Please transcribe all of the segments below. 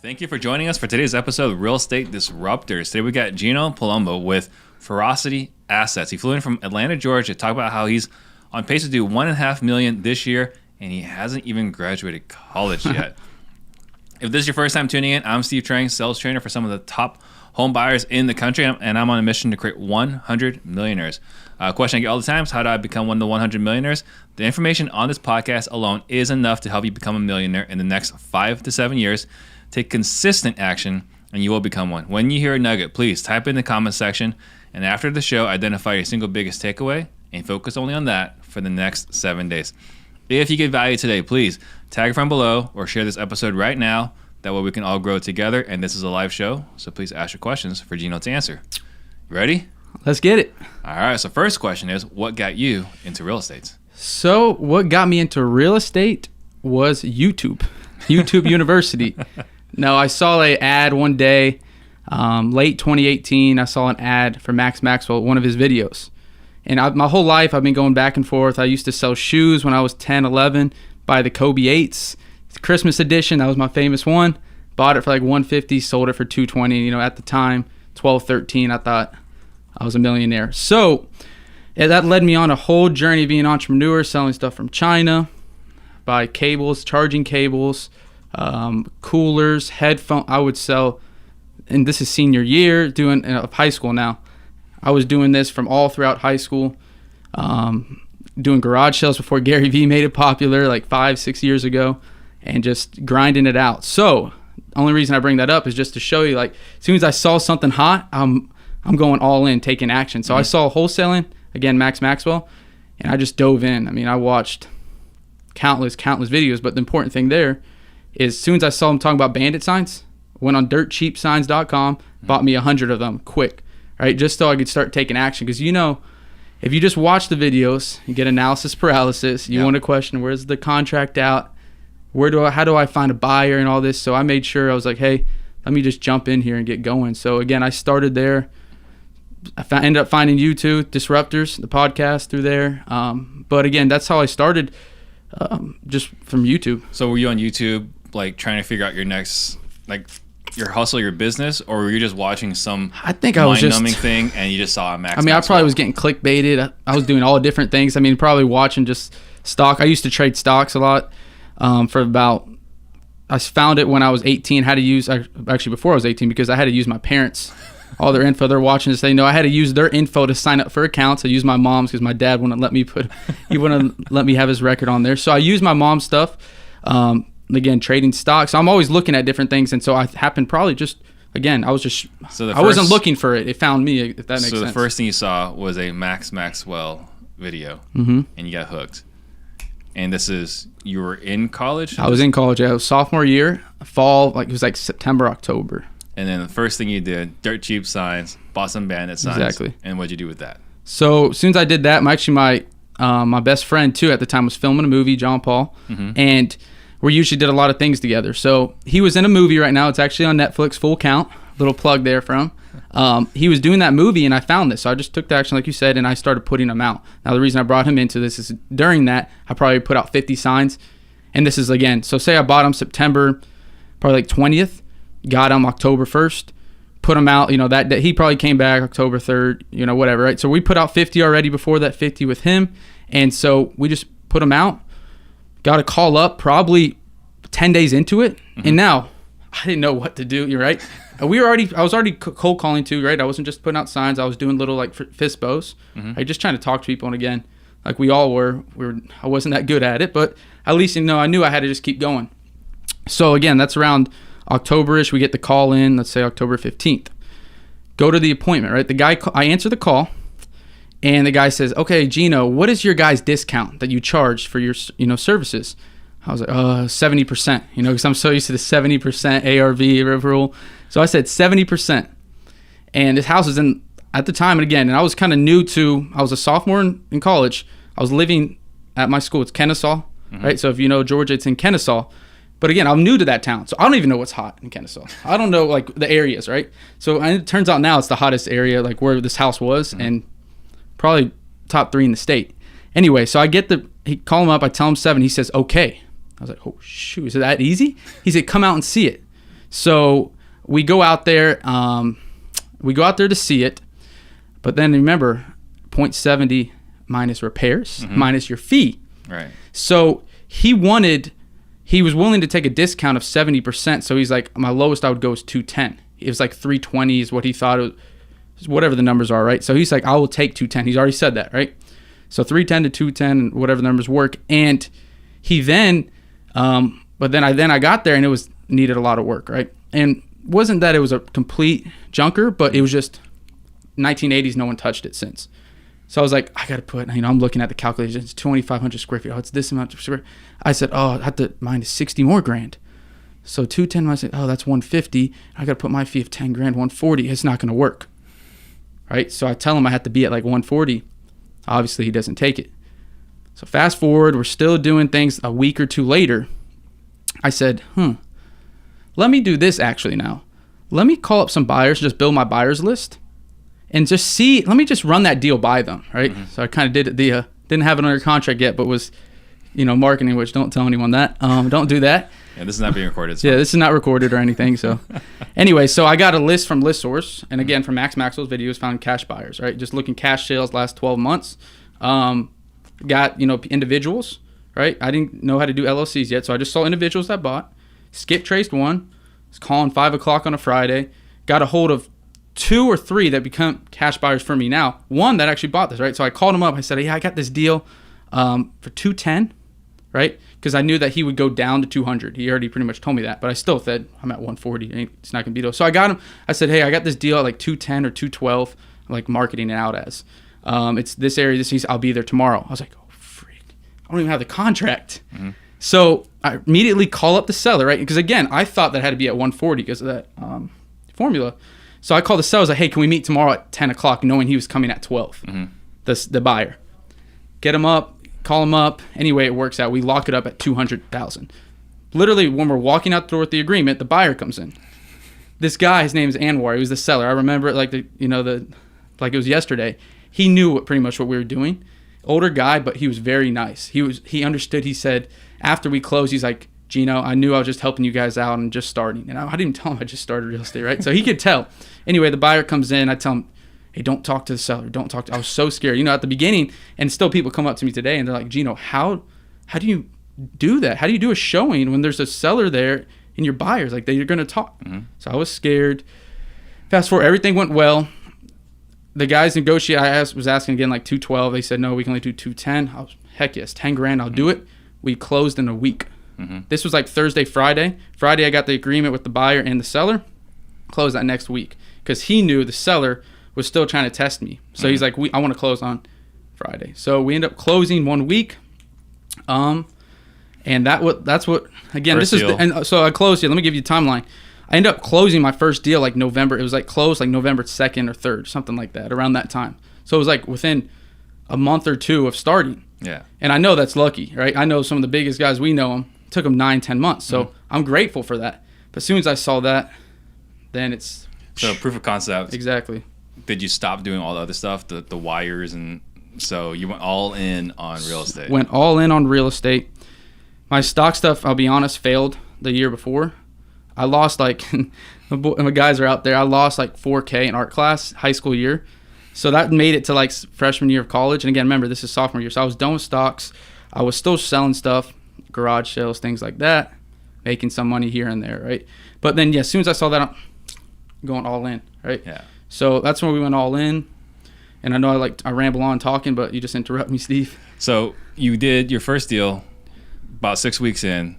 Thank you for joining us for today's episode of Real Estate Disruptors. Today we got Gino Palomba with Ferocity Assets. He flew in from Atlanta, Georgia to talk about how he's on pace to do $1.5 million this year, and he hasn't even graduated college yet. If this is your first time tuning in, I'm Steve Trang, sales trainer for some of the top home buyers in the country, and I'm on a mission to create 100 millionaires. Question I get all the time is, how do I become one of the 100 millionaires? The information on this podcast alone is enough to help you become a millionaire in the next 5 to 7 years. Take consistent action, and you will become one. When you hear a nugget, please type in the comment section, and after the show, identify your single biggest takeaway and focus only on that for the next 7 days. If you get value today, please tag a friend below or share this episode right now. That way we can all grow together, and this is a live show, so please ask your questions for Gino to answer. You ready? Let's get it. All right, so first question is, what got you into real estate? So what got me into real estate was YouTube University. No, I saw an ad one day, late 2018. I saw an ad for Max Maxwell, one of his videos. And my whole life, I've been going back and forth. I used to sell shoes when I was 10, 11, buy the Kobe 8s. Christmas edition, that was my famous one. Bought it for like $150, sold it for $220. You know, at the time, 12, 13, I thought I was a millionaire. So that led me on a whole journey of being an entrepreneur, selling stuff from China, buy cables, charging cables, coolers, headphones. I would sell, and this is senior year, doing of high school now. I was doing this from all throughout high school, doing garage sales before Gary Vee made it popular, like 5-6 years ago, and just grinding it out. So the only reason I bring that up is just to show you, like, as soon as I saw something hot, I'm going all in, taking action. So I saw wholesaling, again, Max Maxwell, and I just dove in. I mean, I watched countless videos, but the important thing there is, as soon as I saw him talking about bandit signs, went on dirtcheapsigns.com, bought me 100 of them quick, right? Just so I could start taking action. Because, you know, if you just watch the videos, you get analysis paralysis. You want to question, where's the contract out? How do I find a buyer and all this? So I made sure, I was like, hey, let me just jump in here and get going. So again, I started there. I ended up finding you two, Disruptors, the podcast, through there. But again, that's how I started, just from YouTube. So were you on YouTube, like, trying to figure out your next, like, your hustle, your business, or were you just watching some mind-numbing thing and you just saw a Max Maxwell? I probably was getting clickbaited. I was doing all different things. I mean, probably watching just stock. I used to trade stocks a lot for about, I found it when I was 18, had to use, actually before I was 18, because I had to use my parents, all their info. They're watching this. They know I had to use their info to sign up for accounts. I used my mom's because my dad wouldn't let me have his record on there. So I used my mom's stuff. Again, trading stocks. I'm always looking at different things, and so I happened probably just, again, I wasn't looking for it. It found me, if that makes sense. So the first thing you saw was a Max Maxwell video, and you got hooked. And you were in college? I was in college. I was sophomore year, fall, like it was like September, October. And then the first thing you did, dirt cheap signs, bought some bandit signs. Exactly. And what'd you do with that? So as soon as I did that, my best friend too at the time was filming a movie, John Paul, and we usually did a lot of things together. So he was in a movie right now. It's actually on Netflix, Full Count. Little plug there from. He was doing that movie, and I found this. So I just took the action, like you said, and I started putting them out. Now, the reason I brought him into this is during that, I probably put out 50 signs. And this is, again, so say I bought them September, probably like 20th, got them October 1st, put them out, you know, that he probably came back October 3rd, you know, whatever, right? So we put out 50 already before that 50 with him. And so we just put them out. Got a call up probably 10 days into it, and now I didn't know what to do. You're right. I was already cold calling too, right? I wasn't just putting out signs. I was doing little like fist bows, like just trying to talk to people. And again, like we all were. I wasn't that good at it, but at least, you know, I knew I had to just keep going. So again, that's around October-ish. We get the call in. Let's say October 15th. Go to the appointment, right? The guy, I answer the call. And the guy says, okay, Gino, what is your guys' discount that you charge for your, you know, services? I was like, 70%, you know, because I'm so used to the 70% ARV rule. So I said 70%. And this house is in, at the time, and again, and I was kind of new to, I was a sophomore in college. I was living at my school. It's Kennesaw, right? So if you know Georgia, it's in Kennesaw. But again, I'm new to that town. So I don't even know what's hot in Kennesaw. I don't know, like, the areas, right? So and it turns out now it's the hottest area, like where this house was, and probably top 3 in the state. Anyway, so I call him up, I tell him 7, he says, okay. I was like, oh shoot, is it that easy? He said, come out and see it. So we go out there. To see it. But then remember, 0.70 minus repairs, minus your fee. Right. So he was willing to take a discount of 70%. So he's like, my lowest I would go is 210. It was like 320 is what he thought it was, whatever the numbers are, right? So he's like, I will take 210. He's already said that, right? So 310 to 210, whatever the numbers work. And he then, but then I got there and it was needed a lot of work, right? And wasn't that it was a complete junker, but it was just 1980s. No one touched it since. So I was like, I got to put, I'm looking at the calculation. It's 2,500 square feet. Oh, it's this amount of square. I said, oh, I have to minus 60 more grand. So 210, I said, oh, that's 150. I got to put my fee of 10 grand, 140. It's not going to work. Right? So I tell him I have to be at like 140. Obviously, he doesn't take it. So fast forward, we're still doing things. A week or two later, I said, let me do this actually now. Let me call up some buyers, just build my buyers list. And just see, let me just run that deal by them, right? So I kind of did it. Didn't have it under contract yet, but was, marketing, which don't tell anyone that. Don't do that. Yeah, this is not being recorded. Yeah, this is not recorded or anything. So anyway, so I got a list from ListSource. And again, from Max Maxwell's videos, found cash buyers, right? Just looking cash sales last 12 months. Got, individuals, right? I didn't know how to do LLCs yet. So I just saw individuals that bought. Skip traced one. Was calling 5 o'clock on a Friday. Got a hold of 2 or 3 that become cash buyers for me now. One that actually bought this, right? So I called him up. I said, yeah, I got this deal for 210, right? Because I knew that he would go down to 200. He already pretty much told me that, but I still said, I'm at 140. It's not going to be those. So I got him. I said, hey, I got this deal at like 210 or 212, like marketing it out as. It's this area, I'll be there tomorrow. I was like, oh, freak. I don't even have the contract. So I immediately call up the seller, right? Because again, I thought that had to be at 140 because of that formula. So I called the seller. I was like, hey, can we meet tomorrow at 10 o'clock, knowing he was coming at 12, the buyer. Get him up, call him up. Anyway, it works out. We lock it up at $200,000. Literally, when we're walking out the door with the agreement, the buyer comes in. This guy, his name is Anwar. He was the seller. I remember it like like it was yesterday. He knew pretty much what we were doing. Older guy, but he was very nice. He understood. He said, after we closed, he's like, Gino, I knew I was just helping you guys out and just starting. And I didn't even tell him I just started real estate, right? So he could tell. Anyway, the buyer comes in. I tell him, hey, don't talk to the seller. Don't talk to. I was so scared. At the beginning, and still people come up to me today and they're like, Gino, how do you do that? How do you do a showing when there's a seller there and your buyers? Like, they're going to talk. So I was scared. Fast forward, everything went well. The guys negotiate. I was asking again, like 212. They said, no, we can only do 210. I was, heck yes, 10 grand, I'll do it. We closed in a week. This was like Thursday, Friday. Friday, I got the agreement with the buyer and the seller. Closed that next week because he knew the seller was still trying to test me. So he's like, I want to close on Friday. So we end up closing 1 week. And that's what again. First this deal. And so I closed here. Let me give you a timeline. I ended up closing my first deal like November. It was like closed like November 2nd or 3rd, something like that, around that time. So it was like within a month or two of starting. Yeah. And I know that's lucky, right? I know some of the biggest guys we know them. Took them 9-10 months. So I'm grateful for that. But as soon as I saw that, then it's... So proof of concept. Exactly. Did you stop doing all the other stuff, the wires, and so you went all in on real estate? Went all in on real estate. My stock stuff, I'll be honest, failed the year before. I lost like, my guys are out there, I lost like $4,000 in art class, high school year. So that made it to like freshman year of college. And again, remember, this is sophomore year. So I was done with stocks. I was still selling stuff, garage sales, things like that, making some money here and there, right? But then, yeah, as soon as I saw that, I'm going all in, right? Yeah. So that's when we went all in. And I know I ramble on talking, but you just interrupt me, Steve. So you did your first deal about 6 weeks in,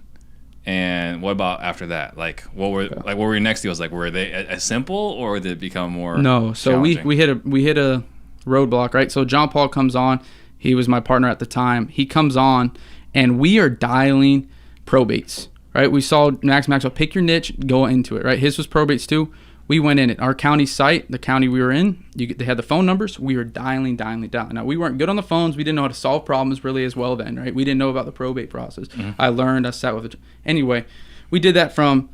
and what about after that? Like, what were your next deals like? Were they as simple, or did it become more? No. So we hit a roadblock, right? So John Paul comes on. He was my partner at the time. He comes on, and we are dialing probates, right? We saw Max Maxwell, pick your niche, go into it, right? His was probates too. We went in it. Our county site, the county we were in, they had the phone numbers. We were dialing. Now, we weren't good on the phones. We didn't know how to solve problems really as well then, right? We didn't know about the probate process. I learned. I sat with it. Anyway, we did that from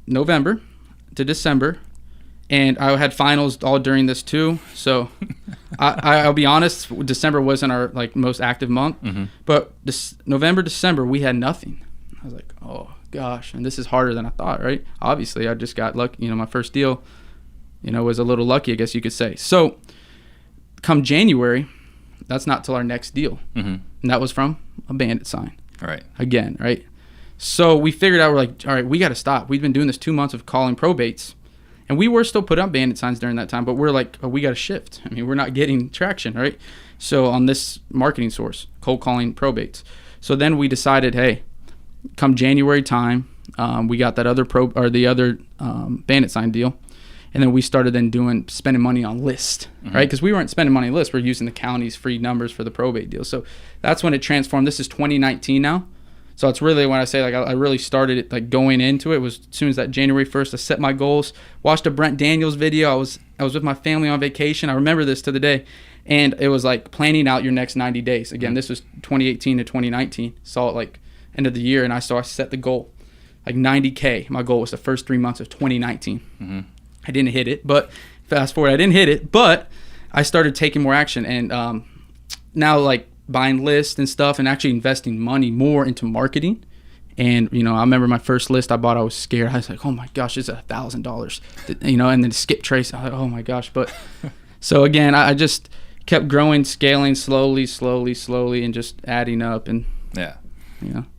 November to December, and I had finals all during this too. So I'll be honest, December wasn't our most active month, but this November, December, we had nothing. I was like, oh gosh, and this is harder than I thought, right? Obviously, I just got lucky. My first deal, was a little lucky, I guess you could say. So come January, that's not till our next deal. And that was from a bandit sign. All right. Again, right? So we figured out, we're like, all right, we got to stop. We've been doing this 2 months of calling probates, and we were still putting up bandit signs during that time, but we're like, oh, we got to shift. I mean, we're not getting traction, right? So on this marketing source, cold calling probates. So then we decided, hey, come January time, we got that other bandit sign deal. And then we started then spending money on list, right? Because we weren't spending money on list. We're using the county's free numbers for the probate deal. So that's when it transformed. This is 2019 now. So it's really when I say, like, I really started it, like, going into it was as soon as that January 1st, I set my goals, watched a Brent Daniels video. I was with my family on vacation. I remember this to the day. And it was like planning out your next 90 days. Again, this was 2018 to 2019. Saw it like end of the year. And I set the goal, like 90K. My goal was the first 3 months of 2019. I didn't hit it, but fast forward, I didn't hit it, but I started taking more action, and now, like, buying lists and stuff and actually investing money more into marketing. And, I remember my first list I bought, I was scared. I was like, oh my gosh, it's $1,000, and then skip trace. I was like, oh my gosh. But so again, I just kept growing, scaling slowly, and just adding up. And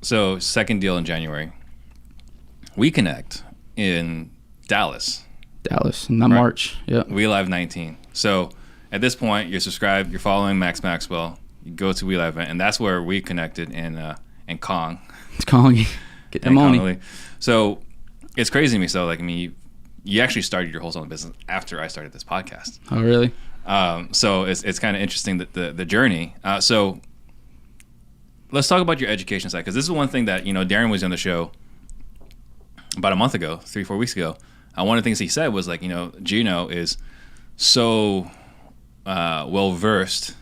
So second deal in January, we connect in Dallas, not right. March. Yeah. We Live 19. So at this point, you're subscribed, you're following Max Maxwell, you go to We Live event, and that's where we connected in Kong. It's Kong. Get the money. So it's crazy to me. So, like, I mean, you actually started your wholesaling business after I started this podcast. Oh, really? So it's kind of interesting that the journey. So let's talk about your education side, because this is one thing that, Darren was on the show about a month ago, 3-4 weeks ago. One of the things he said was, like, Gino is so well versed.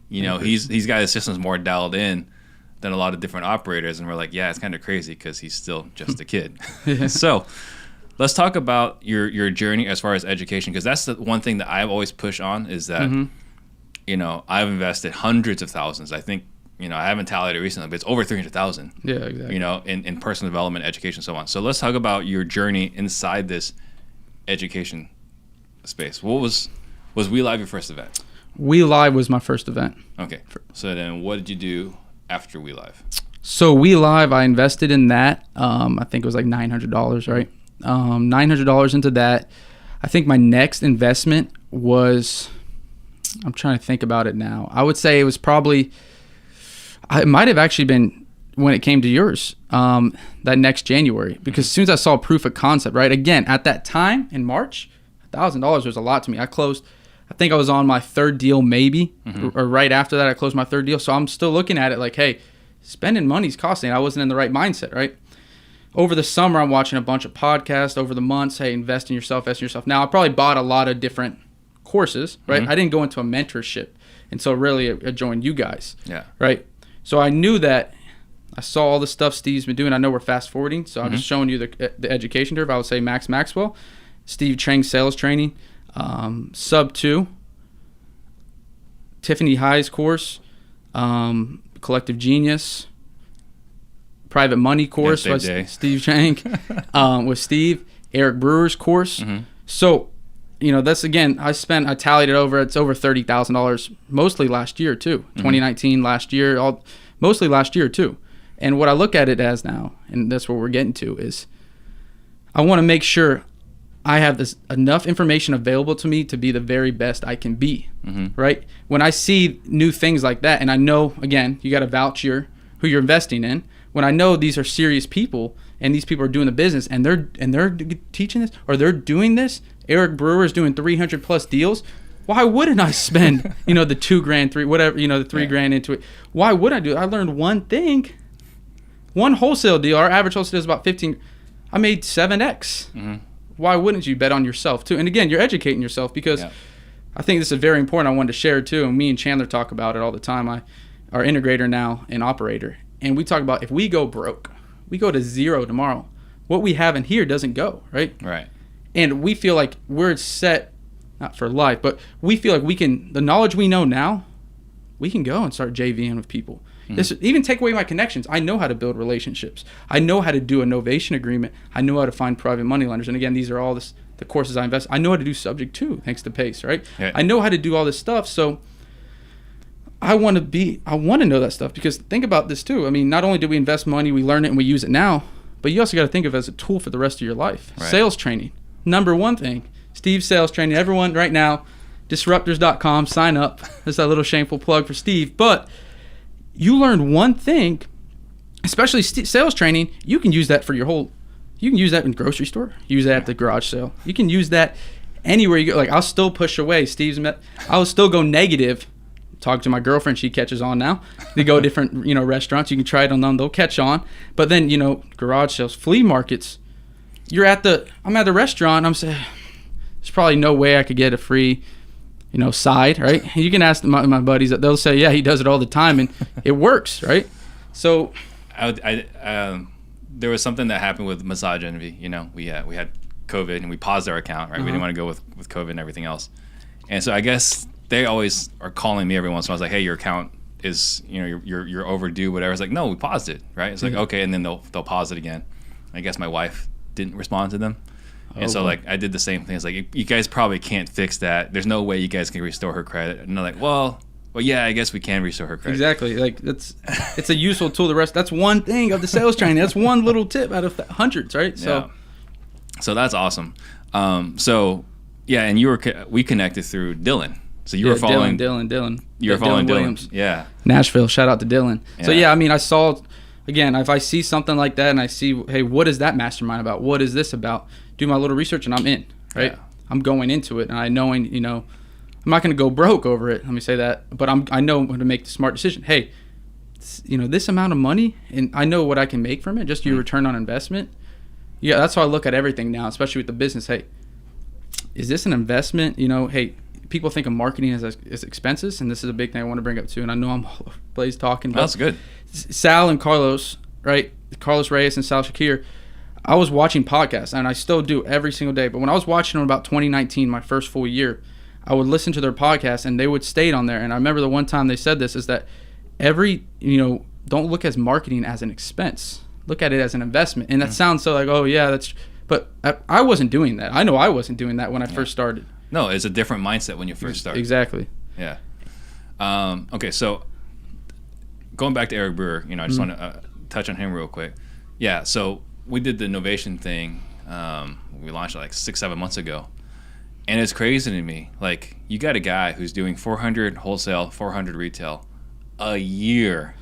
He's got his systems more dialed in than a lot of different operators, and we're like, yeah, it's kind of crazy because he's still just a kid. So let's talk about your journey as far as education, because that's the one thing that I've always pushed on is that I've invested hundreds of thousands. I think I haven't tallied it recently, but it's over 300,000. Yeah, exactly. In personal development, education, so on. So let's talk about your journey inside this education space. What was We Live your first event? We Live was my first event. Okay. So then, what did you do after We Live? So We Live, I invested in that. I think it was like $900, right? $900 into that. I think my next investment was, I'm trying to think about it now. I would say it was probably, it might have actually been when it came to yours, that next January, because as soon as I saw proof of concept, right? Again, at that time in March, $1,000 was a lot to me. I think I was on my third deal maybe, or right after that I closed my third deal. So I'm still looking at it like, hey, spending money's costing. I wasn't in the right mindset, right? Over the summer, I'm watching a bunch of podcasts. Over the months, hey, invest in yourself. Now, I probably bought a lot of different courses, right? I didn't go into a mentorship. And so really I joined you guys, right? So I knew that I saw all the stuff Steve's been doing. I know we're fast forwarding, so I'm just showing you the education curve. I would say Max Maxwell, Steve Trang sales training, Sub 2, Tiffany High's course, Collective Genius, Private Money course with Steve Trang, with Steve, Eric Brewer's course. So, that's, again, I tallied it over. It's over $30,000, mostly last year too. 2019, last year, mostly last year too. And what I look at it as now, and that's what we're getting to, is I want to make sure I have enough information available to me to be the very best I can be, right? When I see new things like that, and I know, again, you got to vouch who you're investing in. When I know these are serious people, and these people are doing the business, and they're teaching this, or they're doing this, Eric Brewer is doing 300 plus deals. Why wouldn't I spend, the $2,000, whatever, the $3,000 into it? Why would I do it? I learned one thing. One wholesale deal, our average wholesale deal is about 15. I made 7x. Why wouldn't you bet on yourself too? And again, you're educating yourself, because I think this is very important. I wanted to share too. And me and Chandler talk about it all the time. Our integrator now and operator. And we talk about, if we go broke, we go to zero tomorrow. What we have in here doesn't go, right? Right. And we feel like we're set, not for life, but we feel like the knowledge we know now, we can go and start JVing with people. This, even take away my connections. I know how to build relationships. I know how to do a novation agreement. I know how to find private money lenders. And again, these are all the courses I invest. I know how to do subject to, thanks to PACE, right? Yeah. I know how to do all this stuff. So I want to know that stuff, because think about this too. I mean, not only do we invest money, we learn it and we use it now, but you also got to think of it as a tool for the rest of your life. Right. Sales training, number one thing. Steve sales training. Everyone right now, disruptors.com, sign up. That's a little shameful plug for Steve, but you learn one thing, especially sales training. You can use that for your whole. You can use that in grocery store. Use that at the garage sale. You can use that anywhere you go. Like, I'll still push away. I'll still go negative. Talk to my girlfriend. She catches on now. They go different, restaurants. You can try it on them. They'll catch on. But then, garage sales, flea markets. I'm at the restaurant. I'm saying, there's probably no way I could get a free, side, right? You can ask my buddies. They'll say, yeah, he does it all the time, and it works, right? So, there was something that happened with Massage Envy. We had COVID and we paused our account, right? We didn't want to go with COVID and everything else, and so I guess they always are calling me every once in a while. I was like, hey, your account is, you're overdue, whatever. It's like, no, we paused it, right? It's like, okay, and then they'll pause it again. I guess my wife didn't respond to them. And so, like, I did the same thing. It's like, you guys probably can't fix that. There's no way you guys can restore her credit. And they're like, well, yeah, I guess we can restore her credit. Exactly. Like, it's a useful tool. The rest, that's one thing of the sales training. That's one little tip out of hundreds, right? So that's awesome. And we connected through Dylan. So you were following Dylan. You were following Dylan Williams. Yeah. Nashville. Shout out to Dylan. Yeah. So yeah, I mean, I saw, again, if I see something like that and I see, hey, what is that mastermind about? What is this about? Do my little research and I'm in, right? Yeah. I'm going into it, and I'm not going to go broke over it. Let me say that, but I know how to make the smart decision. Hey, this amount of money, and I know what I can make from it. Just your return on investment. Yeah, that's how I look at everything now, especially with the business. Hey, is this an investment? Hey, people think of marketing as expenses, and this is a big thing I want to bring up too. And I know I'm all over the place talking. But that's good. Sal and Carlos, right? Carlos Reyes and Sal Shakir. I was watching podcasts, and I still do every single day. But when I was watching them about 2019, my first full year, I would listen to their podcast, and they would state on there. And I remember the one time they said this is that don't look at marketing as an expense. Look at it as an investment. And that sounds so like, oh yeah, but I wasn't doing that. I know I wasn't doing that when I first started. No, it's a different mindset when you first start. Exactly. Yeah. Okay, so going back to Eric Brewer, I just want to touch on him real quick. Yeah, so we did the Novation thing. We launched it like 6-7 months ago. And it's crazy to me. Like, you got a guy who's doing 400 wholesale, 400 retail a year,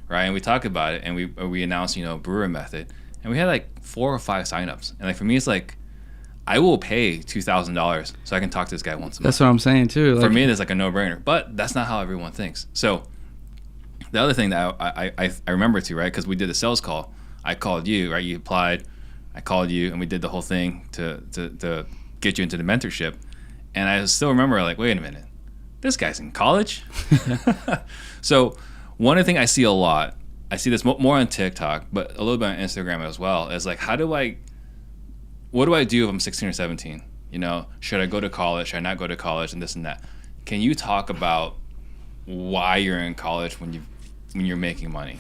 right? And we talk about it, and we announced, Brewer Method. And we had like 4 or 5 signups. And like, for me, it's like, I will pay $2,000 so I can talk to this guy once a month. That's what I'm saying too. For me, it's like a no-brainer. But that's not how everyone thinks. So the other thing that I remember too, right? Because we did a sales call. I called you, right? You applied. I called you, and we did the whole thing to get you into the mentorship. And I still remember, like, wait a minute, this guy's in college. So one of the things I see a lot, I see this more on TikTok, but a little bit on Instagram as well, is like, what do I do if I'm 16 or 17? Should I go to college? Should I not go to college? And this and that. Can you talk about why you're in college when you're making money?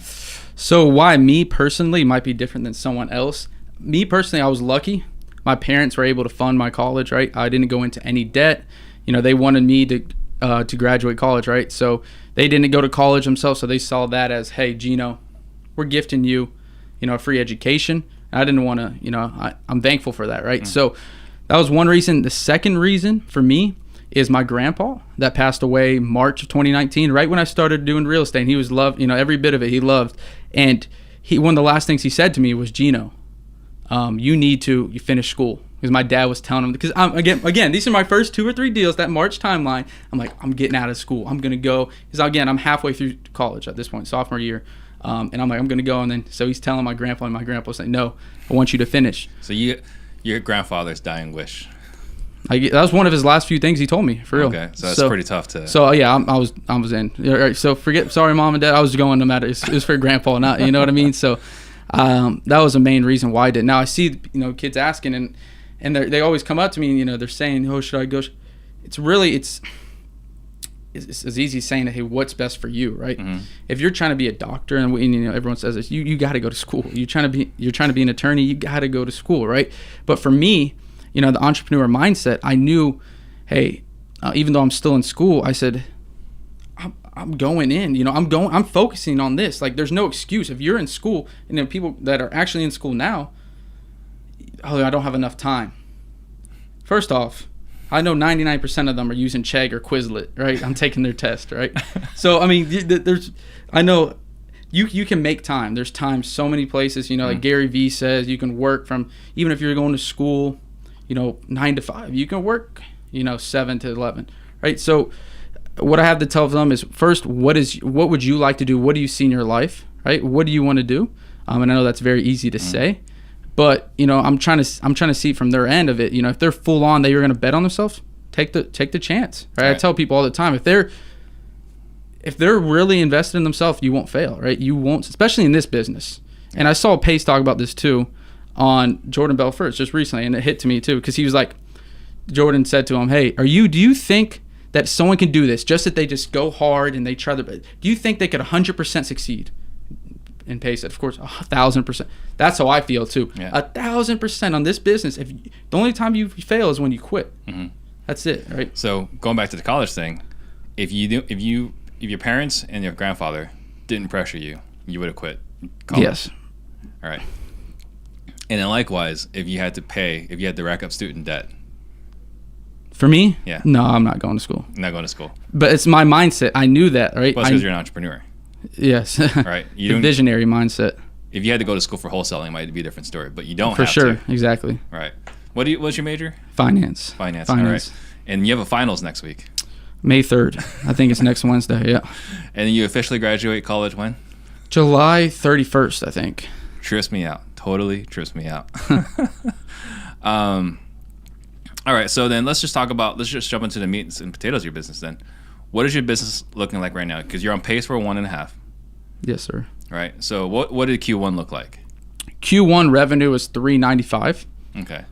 So why me personally might be different than someone else. Me personally, I was lucky. My parents were able to fund my college, right? I didn't go into any debt. They wanted me to graduate college, right? So they didn't go to college themselves, so they saw that as, hey, Gino, we're gifting you, a free education. I didn't want to, I'm thankful for that, right? So that was one reason. The second reason for me is my grandpa that passed away March of 2019, right when I started doing real estate. And he was loved, every bit of it he loved. And one of the last things he said to me was, Gino, you need to finish school. Because my dad was telling him, because again, these are my first 2 or 3 deals, that March timeline. I'm like, I'm getting out of school. I'm going to go. Because again, I'm halfway through college at this point, sophomore year. And I'm like, I'm going to go. And then, so he's telling my grandpa, and my grandpa's saying, no, I want you to finish. So your grandfather's dying wish. That was one of his last few things he told me, for real. Okay, so that's pretty tough to. So yeah, I was in. All right, so sorry, mom and dad, I was going no matter. It was for grandpa, not, you know what I mean? So that was the main reason why I did. Now I see, kids asking, and they always come up to me, and they're saying, oh, should I go? it's as easy as saying, hey, what's best for you, right? Mm-hmm. If you're trying to be a doctor, and everyone says this, you got to go to school. You're trying to be an attorney, you got to go to school, right? But for me, the entrepreneur mindset, I knew, hey, even though I'm still in school, I said, I'm going in, I'm focusing on this. Like, there's no excuse. If you're in school, and people that are actually in school now, oh, I don't have enough time. First off, I know 99% of them are using Chegg or Quizlet, right? I'm taking their test, right? So, I know you can make time. There's time so many places, like Gary Vee says, you can work from, even if you're going to school, 9 to 5, you can work, 7 to 11, right? So what I have to tell them is, first, what would you like to do? What do you see in your life, right? What do you want to do? And I know that's very easy to say. But I'm trying to see from their end of it. If they're full on, that you're going to bet on themselves, take the chance. Right? I tell people all the time, if they're really invested in themselves, you won't fail. Right? You won't, especially in this business. Yeah. And I saw Pace talk about this too on Jordan Belfort's just recently, and it hit to me too, because he was like, Jordan said to him, "Hey, do you think that someone can do this? Just that they just go hard and they try to. Do you think they could 100% succeed?" And Pace said, of course, 1,000%. That's how I feel too. Yeah. 1,000% on this business. The only time you fail is when you quit. Mm-hmm. That's it, right? So going back to the college thing, if your parents and your grandfather didn't pressure you, you would have quit college. Yes. All right. And then likewise, if you had to rack up student debt. For me? Yeah. No, I'm not going to school. Not going to school. But it's my mindset. I knew that, right? Plus, because you're an entrepreneur. Yes. Right. The visionary mindset. If you had to go to school for wholesaling, it might be a different story, but you don't for have sure. to. Exactly. Right. What's your major? Finance. All right. And you have a finals next week. May 3rd. I think it's next Wednesday. Yeah. And you officially graduate college when? July 31st, I think. Trips me out. Totally trips me out. All right. So then let's just jump into the meat and potatoes of your business then. What is your business looking like right now? Because you're on pace for 1.5. Yes, sir. Right. So what did Q1 look like? Q1 revenue was $395. Okay.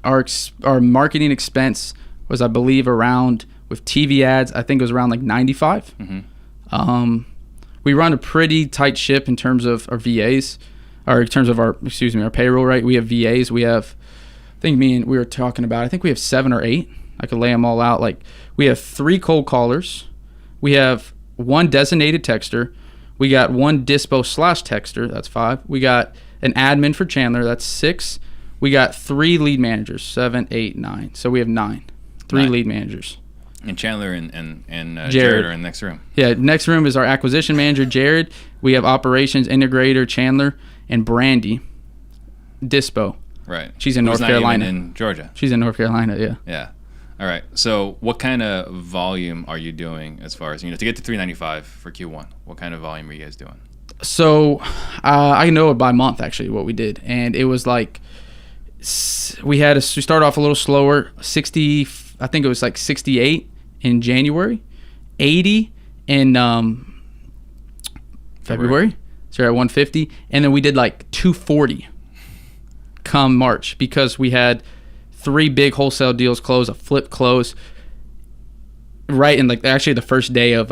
Our marketing expense was, I believe, around, with TV ads, I think it was around like 95. Mm-hmm. We run a pretty tight ship in terms of our VAs, or in terms of our payroll, right? We have VAs. We have, I think we were talking about, I think we have 7 or 8. I could lay them all out. Like, we have 3 cold callers. We have 1 designated texter. We got 1 dispo/texter. That's 5. We got an admin for Chandler. That's 6. We got 3 lead managers. 7, 8, 9. So we have 9. 3 lead managers. And Chandler and Jared are in the next room. Yeah, next room is our acquisition manager, Jared. We have operations integrator, Chandler, and Brandy, dispo. Right. She's in North Carolina. In Georgia. She's in North Carolina, yeah. Yeah. All right. So what kind of volume are you doing as far as, to get to 395 for Q1? What kind of volume are you guys doing? So I know it by month, actually, what we did. And it was like, we started off a little slower, 60, I think it was like 68 in January, 80 in February. So we're at 150. And then we did like 240 come March, because we had 3 big wholesale deals close, a flip close, right in like actually the first day of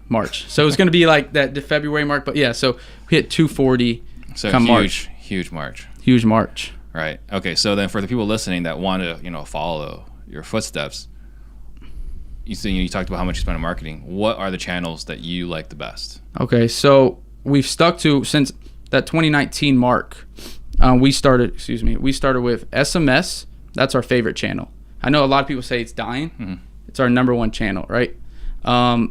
March. So it was going to be like that the February mark, but yeah, so we hit 240 come March. Huge March. Huge March. Right. Okay, so then for the people listening that want to, follow your footsteps, you talked about how much you spend on marketing. What are the channels that you like the best? Okay, so we've stuck to, since that 2019 mark, we started with SMS. That's our favorite channel. I know a lot of people say it's dying. Mm-hmm. It's our number 1 channel, right?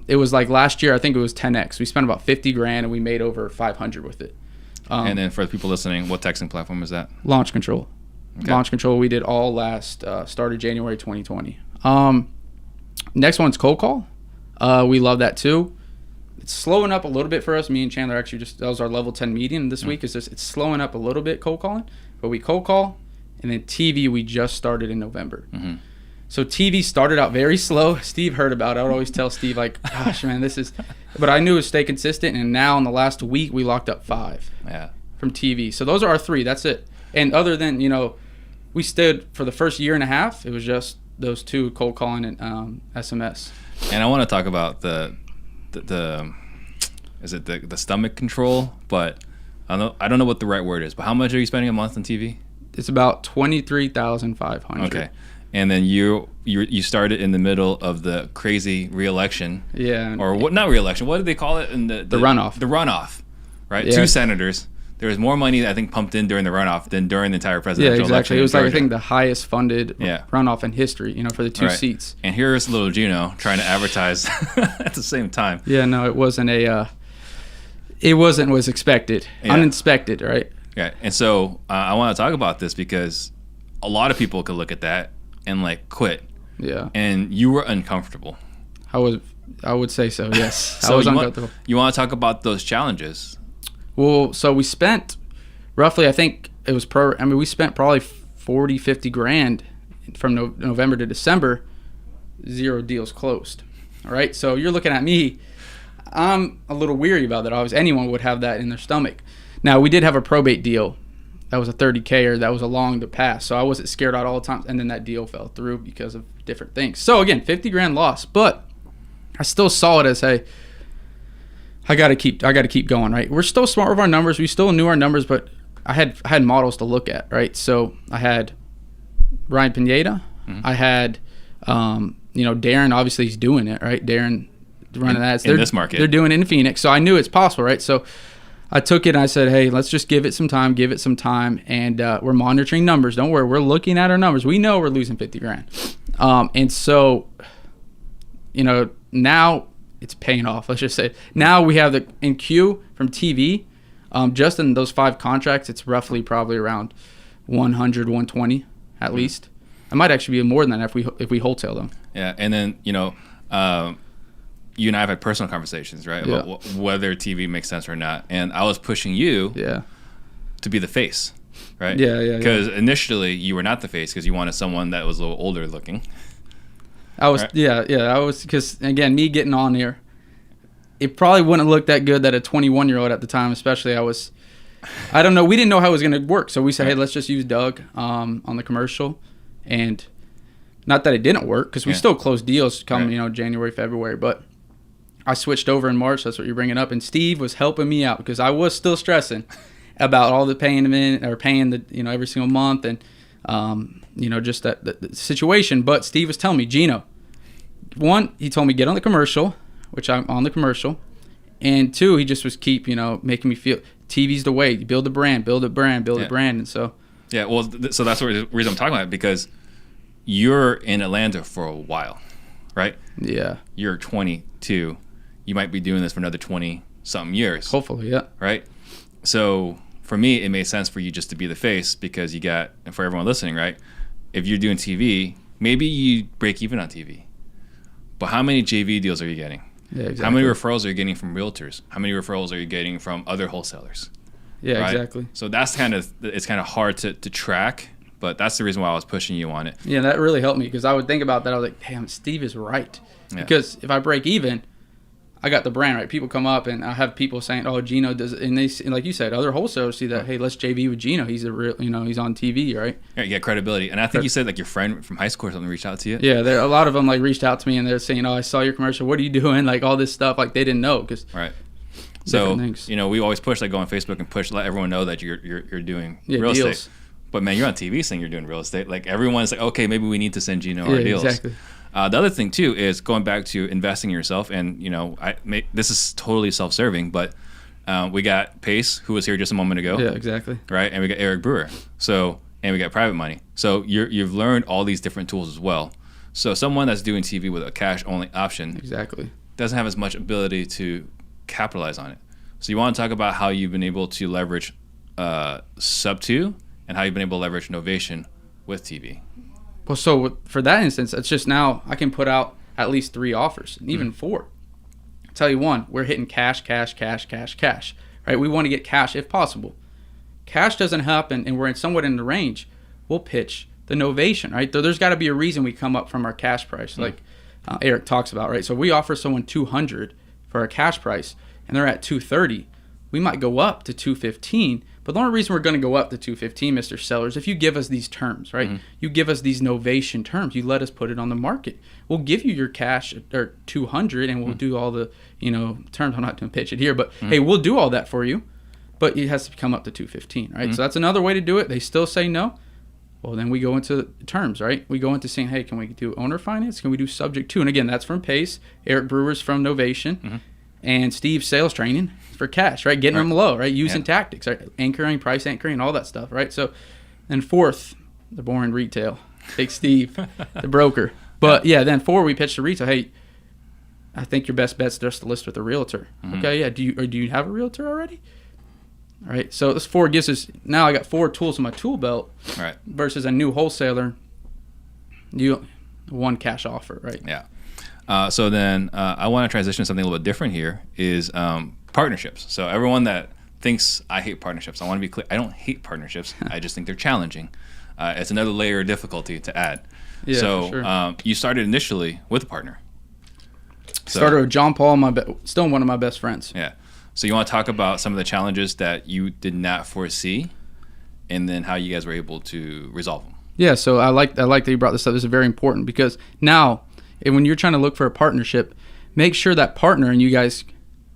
It was like last year, I think it was 10x. We spent about $50,000 and we made over 500 with it. And then for the people listening, what texting platform is that? Launch Control. Okay. Launch Control, we did all started January 2020. Next one's Cold Call. We love that too. It's slowing up a little bit for us. Me and Chandler actually that was our level 10 meeting this week. It's slowing up a little bit, cold calling. But we cold call. And then TV, we just started in November. Mm-hmm. So TV started out very slow. Steve heard about it. I would always tell Steve, like, gosh, man, but I knew it would stay consistent. And now in the last week, we locked up 5 from TV. So those are our 3. That's it. And other than, we stood for the first year and a half, it was just those 2, cold calling and SMS. And I want to talk about the is it the stomach control? But I don't know what the right word is. But how much are you spending a month on TV? It's about $23,500. Okay. And then you started in the middle of the crazy re-election. Yeah. Or what? Not re-election. What did they call it? In the runoff. The runoff, right? Yeah. 2 senators. There was more money, I think, pumped in during the runoff than during the entire presidential election. Yeah, exactly. It was in like, I Georgia. think, the highest funded runoff in history, for the 2 seats. And here's little Gino trying to advertise at the same time. Yeah, no, it wasn't was expected. Yeah. Uninspected, right? Yeah. And so I want to talk about this because a lot of people could look at that and like quit. Yeah. And you were uncomfortable. I would say so, yes. So I was uncomfortable. You want to talk about those challenges? Well, so we spent roughly, I think it was we spent probably 40, 50 grand from November to December, 0 deals closed. All right. So you're looking at me. I'm a little weary about that. Obviously, anyone would have that in their stomach. Now, we did have a probate deal. That was a 30K that was along the path. So I wasn't scared out all the time. And then that deal fell through because of different things. So again, 50 grand loss, but I still saw it as, hey, I got to keep going, right? We're still smart with our numbers. We still knew our numbers, but I had models to look at, right? So I had Ryan Pineda. Mm-hmm. I had, Darren, obviously he's doing it, right? Darren running that. In this market. They're doing it in Phoenix. So I knew it's possible, right? So I took it and I said, hey, let's just give it some time. And we're monitoring numbers. Don't worry. We're looking at our numbers. We know we're losing 50 grand. And so, now it's paying off. Let's just say now we have in queue from TV, just in those 5 contracts, it's roughly probably around 100, 120 at least. It might actually be more than that if we wholesale them. Yeah. And then, you and I have had personal conversations, right? Yeah. About whether TV makes sense or not. And I was pushing you to be the face, right? Yeah. Because initially you were not the face because you wanted someone that was a little older looking. I was, right? I was, because again, me getting on here, it probably wouldn't look that good that a 21-year-old at the time, especially I don't know, we didn't know how it was going to work. So we said, hey, let's just use Doug on the commercial. And not that it didn't work because we still closed deals come, January, February, but I switched over in March. That's what you're bringing up. And Steve was helping me out because I was still stressing about all the paying him in or paying the, every single month and, just the situation. But Steve was telling me, Gino, 1, he told me get on the commercial, which I'm on the commercial. And 2, he just was keep, making me feel TV's the way. You build a brand, build a brand. And so. Yeah, well, so that's the reason I'm talking about it because you're in Atlanta for a while, right? Yeah. You're 22. You might be doing this for another 20-something years. Hopefully, yeah. Right? So for me, it made sense for you just to be the face because you got, and for everyone listening, right? If you're doing TV, maybe you break even on TV. But how many JV deals are you getting? Yeah, exactly. How many referrals are you getting from realtors? How many referrals are you getting from other wholesalers? Yeah, right? exactly. So it's kind of hard to track, but that's the reason why I was pushing you on it. Yeah, that really helped me because I would think about that. I was like, damn, Steve is right. Yeah. Because if I break even, I got the brand, right? People come up and I have people saying, oh, Gino does, and they, like you said, other wholesalers see that, hey, let's JV with Gino. He's a real, he's on TV, right? Yeah, you get credibility. And I think you said like your friend from high school or something reached out to you. Yeah, a lot of them like reached out to me and they're saying, oh, I saw your commercial. What are you doing? Like all this stuff. Like they didn't know because. Right. So, we always push, like go on Facebook and push, let everyone know that you're doing real deals. estate. But man, you're on TV saying you're doing real estate. Like everyone's like, okay, maybe we need to send Gino our deals. Exactly. The other thing too is going back to investing in yourself, and this is totally self-serving, but we got Pace, who was here just a moment ago. Yeah, exactly. Right, and we got Eric Brewer. So, and we got private money. So you've learned all these different tools as well. So someone that's doing TV with a cash-only option, doesn't have as much ability to capitalize on it. So you want to talk about how you've been able to leverage Sub2 and how you've been able to leverage Novation with TV. Well, so for that instance, it's just now I can put out at least 3 offers, and even 4. I'll tell you one, we're hitting cash, right? We want to get cash if possible. Cash doesn't happen, and we're somewhat in the range. We'll pitch the Novation, right? There's got to be a reason we come up from our cash price, like Eric talks about, right? So we offer someone $200 for our cash price, and they're at $230. we might go up to 215, but the only reason we're going to go up to 215, Mr. Seller, is if you give us these terms, right? Mm-hmm. You give us these novation terms. You let us put it on the market. We'll give you your cash or 200, and we'll do all the, terms. I'm not going to pitch it here, but hey, we'll do all that for you, but it has to come up to 215, right? So that's another way to do it. They still say no. Well, then we go into terms, right? We go into saying, hey, can we do owner finance? Can we do subject to? And again, that's from Pace. Eric Brewer's from Novation. And Steve's sales training for cash, right? Getting them low, right? Using tactics, right? Anchoring, price anchoring, all that stuff, right? So, and fourth, the boring retail. Take Steve, the broker. But then 4, we pitch to retail. Hey, I think your best bet's just to list with a realtor. Okay, yeah. Do you have a realtor already? All right. So this 4 gives us, now I got 4 tools in my tool belt. Right. Versus a new wholesaler, one cash offer, right? Yeah. So then I want to transition to something a little bit different here is partnerships. So everyone that thinks I hate partnerships, I want to be clear. I don't hate partnerships. I just think they're challenging. It's another layer of difficulty to add. Yeah, so sure. You started initially with a partner. Started with John Paul, still one of my best friends. Yeah. So you want to talk about some of the challenges that you did not foresee and then how you guys were able to resolve them. Yeah, so I like that you brought this up. This is very important because now, and when you're trying to look for a partnership, make sure that partner and you guys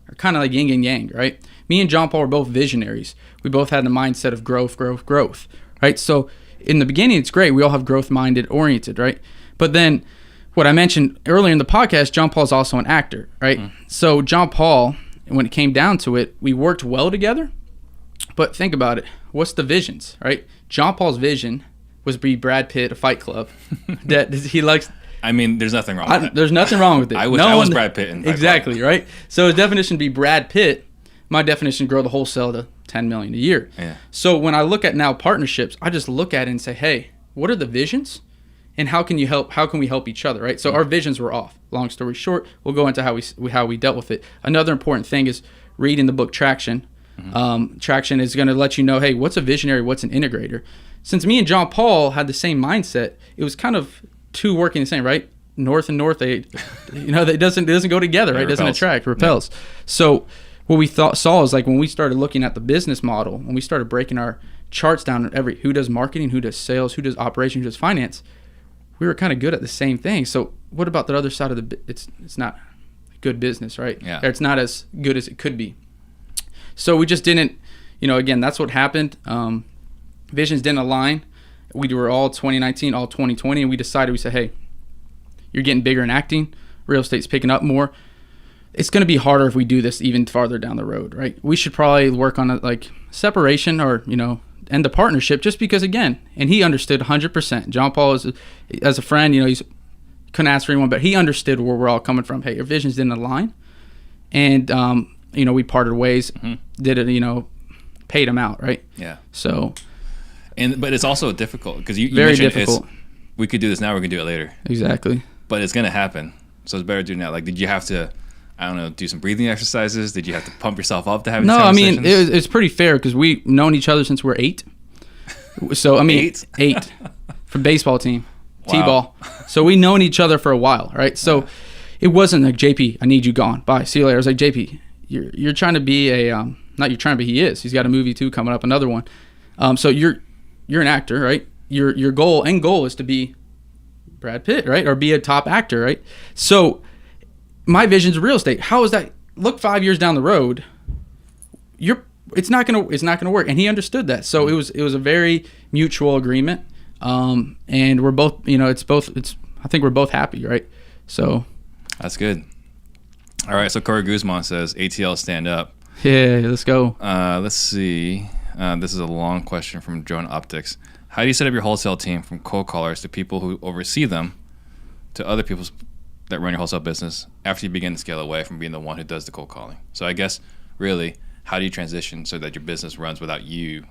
are kind of like yin and yang, right? Me and John Paul were both visionaries. We both had the mindset of growth, right? So in the beginning, it's great. We all have growth-minded oriented, right? But then what I mentioned earlier in the podcast, John Paul is also an actor, right? So John Paul, when it came down to it, we worked well together. But think about it. What's the visions, right? John Paul's vision was be Brad Pitt, a Fight Club. That he likes... I mean, there's nothing wrong with that. There's nothing wrong with it. I wish I was Brad Pitt in Fight exactly, Club. Right? So his definition would be Brad Pitt. My definition, grow the wholesale to $10 million a year. Yeah. So when I look at now partnerships, I just look at it and say, hey, what are the visions? And how can we help each other, right? So our visions were off. Long story short, we'll go into how we dealt with it. Another important thing is reading the book Traction. Traction is going to let you know, hey, what's a visionary, what's an integrator? Since me and John Paul had the same mindset, it was kind of two working the same, right? North and north, it doesn't go together, right? It doesn't attract, repels. Yeah. So what we saw is like when we started looking at the business model, when we started breaking our charts down who does marketing, who does sales, who does operations, who does finance, we were kind of good at the same thing. So what about the other side of it's not good business, right? Yeah. It's not as good as it could be. So we just didn't, again, that's what happened. Visions didn't align. We were all 2019, all 2020, and we said, hey, you're getting bigger in acting. Real estate's picking up more. It's going to be harder if we do this even farther down the road, right? We should probably work on like separation or, end the partnership just because, again, and he understood 100%. John Paul, as a friend, he's couldn't ask for anyone, but he understood where we're all coming from. Hey, your visions didn't align. And, we parted ways, did it, paid him out, right? Yeah. So. But it's also difficult because you very mentioned difficult. We could do this now, we're going to do it later. Exactly. But it's going to happen. So it's better to do it now. Like, did you have to, I don't know, do some breathing exercises? Did you have to pump yourself up to have these conversations? No, I mean, it's pretty fair because we've known each other since we were 8. So, I mean, 8 from baseball team, wow. T-ball. So we known each other for a while, right? So it wasn't like, JP, I need you gone. Bye, see you later. I was like, JP, you're trying to be not you're trying to be, he is. He's got a movie too coming up, another one. So you're an actor, right? Your goal is to be Brad Pitt, right? Or be a top actor, right? So my vision's real estate. How is that? Look 5 years down the road, it's not gonna work. And he understood that. So it was a very mutual agreement. And we're both, I think we're both happy, right? So that's good. All right. So Corey Guzman says ATL stand up. Yeah, let's go. Let's see. This is a long question from Drone Optics. How do you set up your wholesale team from cold callers to people who oversee them to other people that run your wholesale business after you begin to scale away from being the one who does the cold calling? So I guess really, how do you transition so that your business runs without you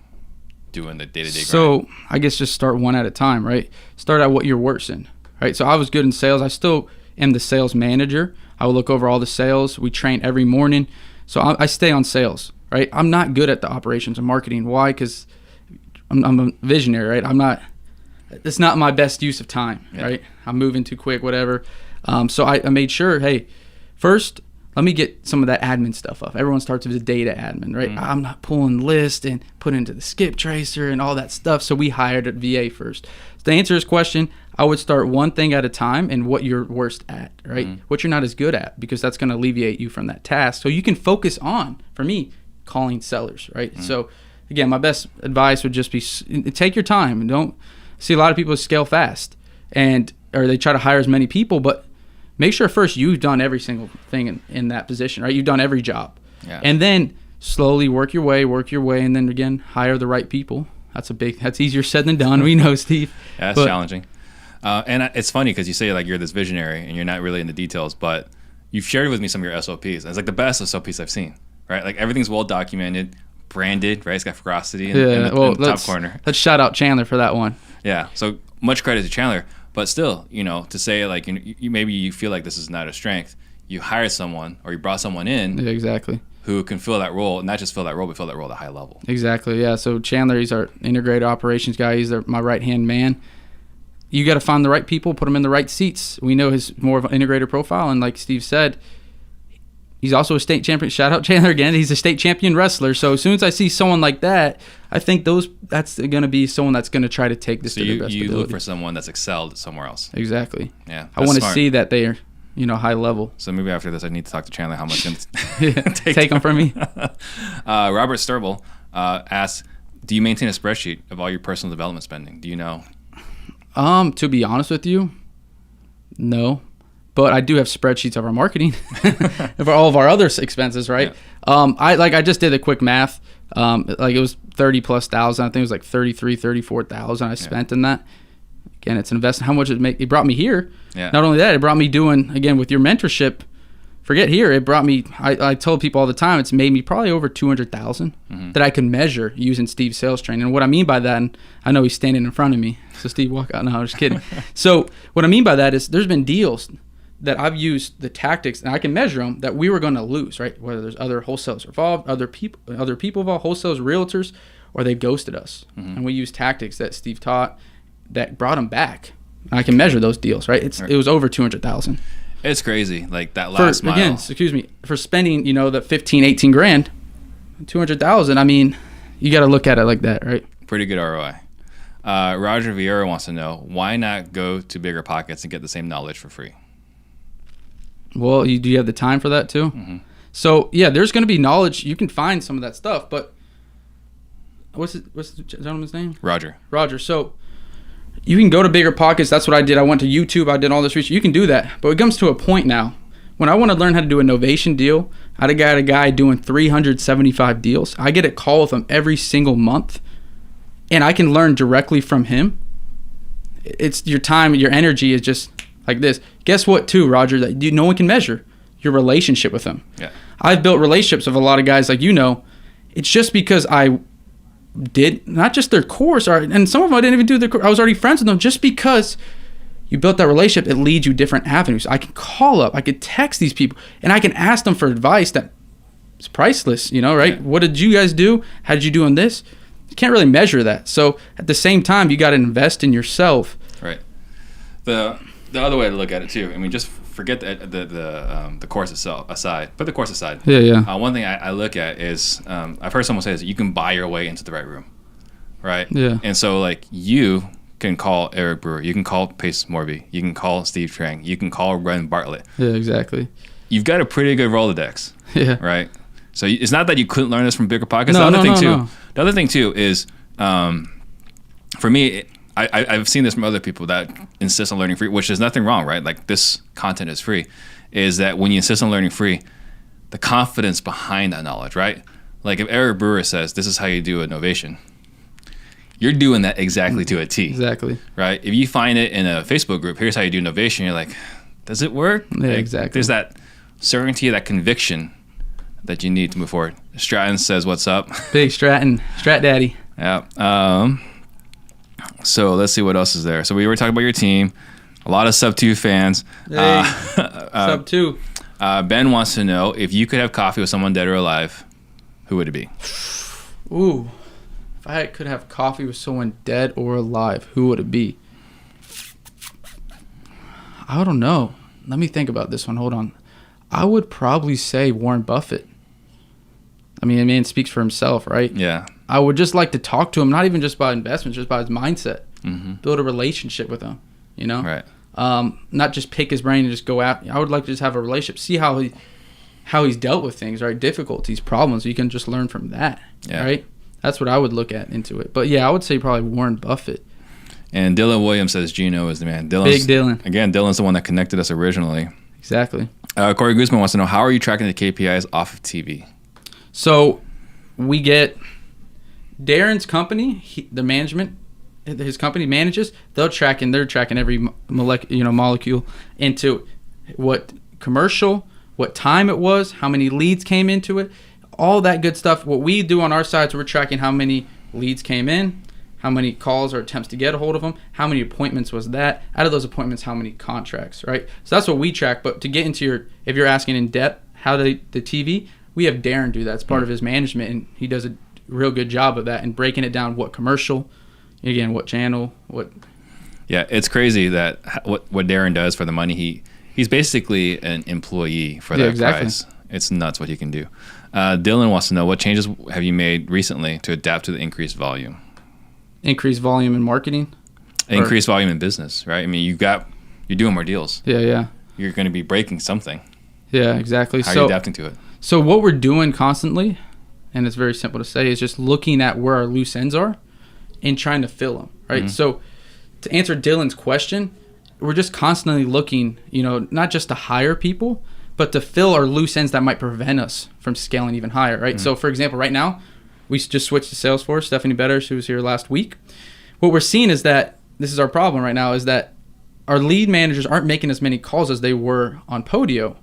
doing the day-to-day grind? So I guess just start one at a time, right? Start at what you're worse in, right? So I was good in sales. I still am the sales manager. I will look over all the sales. We train every morning. So I stay on sales, right? I'm not good at the operations and marketing. Why? Because I'm a visionary, right? It's not my best use of time, right? I'm moving too quick, whatever. So I made sure, hey, first, let me get some of that admin stuff off. Everyone starts with the data admin, right? I'm not pulling lists and put into the skip tracer and all that stuff. So we hired a VA first. To answer his question, I would start one thing at a time and what you're worst at, right? What you're not as good at, because that's going to alleviate you from that task. So you can focus on, for me, calling sellers, right? So again, my best advice would just be take your time and don't see a lot of people scale fast or they try to hire as many people, but make sure first you've done every single thing in that position, right? You've done every job. Yeah. And then slowly work your way, and then again, hire the right people. That's easier said than done. We know, Steve. Yeah, that's challenging. And it's funny because you say like you're this visionary and you're not really in the details, but you've shared with me some of your SOPs. And it's like the best SOPs I've seen, right? Like everything's well documented, branded, right? It's got Ferocity in the top corner. Let's shout out Chandler for that one. Yeah. So much credit to Chandler. But still, to say like maybe you feel like this is not a strength, you hired someone or you brought someone in, yeah, exactly, who can fill that role, not just fill that role, but fill that role at a high level. Exactly, yeah. So Chandler, he's our integrated operations guy. He's my right hand man. You got to find the right people, put them in the right seats. We know his more of an integrated profile, and like Steve said, he's also a state champion. Shout out Chandler again. He's a state champion wrestler. So as soon as I see someone like that, I think that's going to be someone that's going to try to take this to the best ability. You look for someone that's excelled somewhere else. Exactly. Yeah. I want to see that they are, high level. So maybe after this, I need to talk to Chandler how much take them from me. Robert Sturble asks, do you maintain a spreadsheet of all your personal development spending? Do you know? To be honest with you, no. But I do have spreadsheets of our marketing, of all of our other expenses, right? Yeah. I just did a quick math. It was 30,000+. I think it was like 34,000 I spent in that. Again, it's an investment. How much it brought me here. Yeah. Not only that, it brought me doing, again, with your mentorship, forget here, it brought me, I tell people all the time, it's made me probably over 200,000 that I can measure using Steve's sales training. And what I mean by that, and I know he's standing in front of me, so Steve, walk out. No, I'm just kidding. So what I mean by that is there's been deals that I've used the tactics, and I can measure them, that we were going to lose, right? Whether there's other wholesalers involved, other people involved, wholesalers, realtors, or they ghosted us. And we used tactics that Steve taught that brought them back. And I can measure those deals, right? It was over 200,000. It's crazy, like that last mile. Again, excuse me, for spending, the 15, 18 grand, 200,000. I mean, you got to look at it like that, right? Pretty good ROI. Roger Vieira wants to know, why not go to Bigger Pockets and get the same knowledge for free? Well, do you have the time for that too? So yeah, there's going to be knowledge. You can find some of that stuff, but what's the gentleman's name? Roger. So you can go to Bigger Pockets. That's what I did. I went to YouTube. I did all this research. You can do that, but it comes to a point now when I want to learn how to do a novation deal. I got a guy doing 375 deals. I get a call with him every single month, and I can learn directly from him. It's your time, your energy is just like this. Guess what too, Roger, that no one can measure? Your relationship with them. Yeah. I've built relationships with a lot of guys like it's just because I did not just their course, and some of them I didn't even do their course. I was already friends with them. Just because you built that relationship, it leads you different avenues. I can call up, I could text these people, and I can ask them for advice that is priceless, right? Yeah. What did you guys do? How did you do on this? You can't really measure that. So at the same time, you got to invest in yourself. Right. The other way to look at it too, I mean, just forget the course itself aside. Put the course aside. Yeah. One thing I look at is I've heard someone say this: you can buy your way into the right room, right? Yeah. And so like you can call Eric Brewer, you can call Pace Morby, you can call Steve Trang, you can call Ren Bartlett. Yeah, exactly. You've got a pretty good Rolodex. Yeah. Right. So it's not that you couldn't learn this from Bigger Pockets. No. The other thing too is, for me, I've seen this from other people that insist on learning free, which is nothing wrong, right? Like this content is free, is that when you insist on learning free, the confidence behind that knowledge, right? Like if Eric Brewer says, this is how you do a novation, you're doing that exactly to a T. Exactly. Right? If you find it in a Facebook group, here's how you do novation, you're like, does it work? Yeah, like, exactly. There's that certainty, that conviction that you need to move forward. Stratton says, what's up? Big Stratton. Strat Daddy. Yeah. So let's see what else is there. So we were talking about your team. A lot of Sub 2 fans. Hey, Sub 2. Ben wants to know, if you could have coffee with someone dead or alive, who would it be? Ooh. If I could have coffee with someone dead or alive, who would it be? I don't know. Let me think about this one. Hold on. I would probably say Warren Buffett. I mean, the man speaks for himself, right? Yeah. I would just like to talk to him, not even just about investments, just about his mindset. Mm-hmm. Build a relationship with him, you know? Right. Not just pick his brain and just go out. I would like to just have a relationship, see how he's dealt with things, right? Difficulties, problems. You can just learn from that, right? That's what I would look at into it. But yeah, I would say probably Warren Buffett. And Dylan Williams says Gino is the man. Big Dylan. Again, Dylan's the one that connected us originally. Exactly. Corey Guzman wants to know, how are you tracking the KPIs off of TV? So we get Darren's company, the management, his company manages. They're tracking every molecule into what commercial, what time it was, how many leads came into it, all that good stuff. What we do on our side is we're tracking how many leads came in, how many calls or attempts to get a hold of them, how many appointments was that, out of those appointments, how many contracts, right? So that's what we track. But to get into if you're asking in depth, how the TV, we have Darren do that. It's part of his management, and he does a real good job of that and breaking it down, what commercial, again, what channel, what. Yeah, it's crazy that what Darren does for the money, he's basically an employee for that price. It's nuts what he can do. Dylan wants to know, what changes have you made recently to adapt to the increased volume? Increased volume in marketing? Increased volume in business, right? I mean, you're doing more deals. Yeah. You're going to be breaking something. Yeah, exactly. How are you adapting to it? So what we're doing constantly, and it's very simple to say, is just looking at where our loose ends are and trying to fill them, right? Mm-hmm. So to answer Dylan's question, we're just constantly looking, not just to hire people, but to fill our loose ends that might prevent us from scaling even higher, right? Mm-hmm. So for example, right now, we just switched to Salesforce. Stephanie Betters, who was here last week. What we're seeing is that, this is our problem right now, is that our lead managers aren't making as many calls as they were on Podio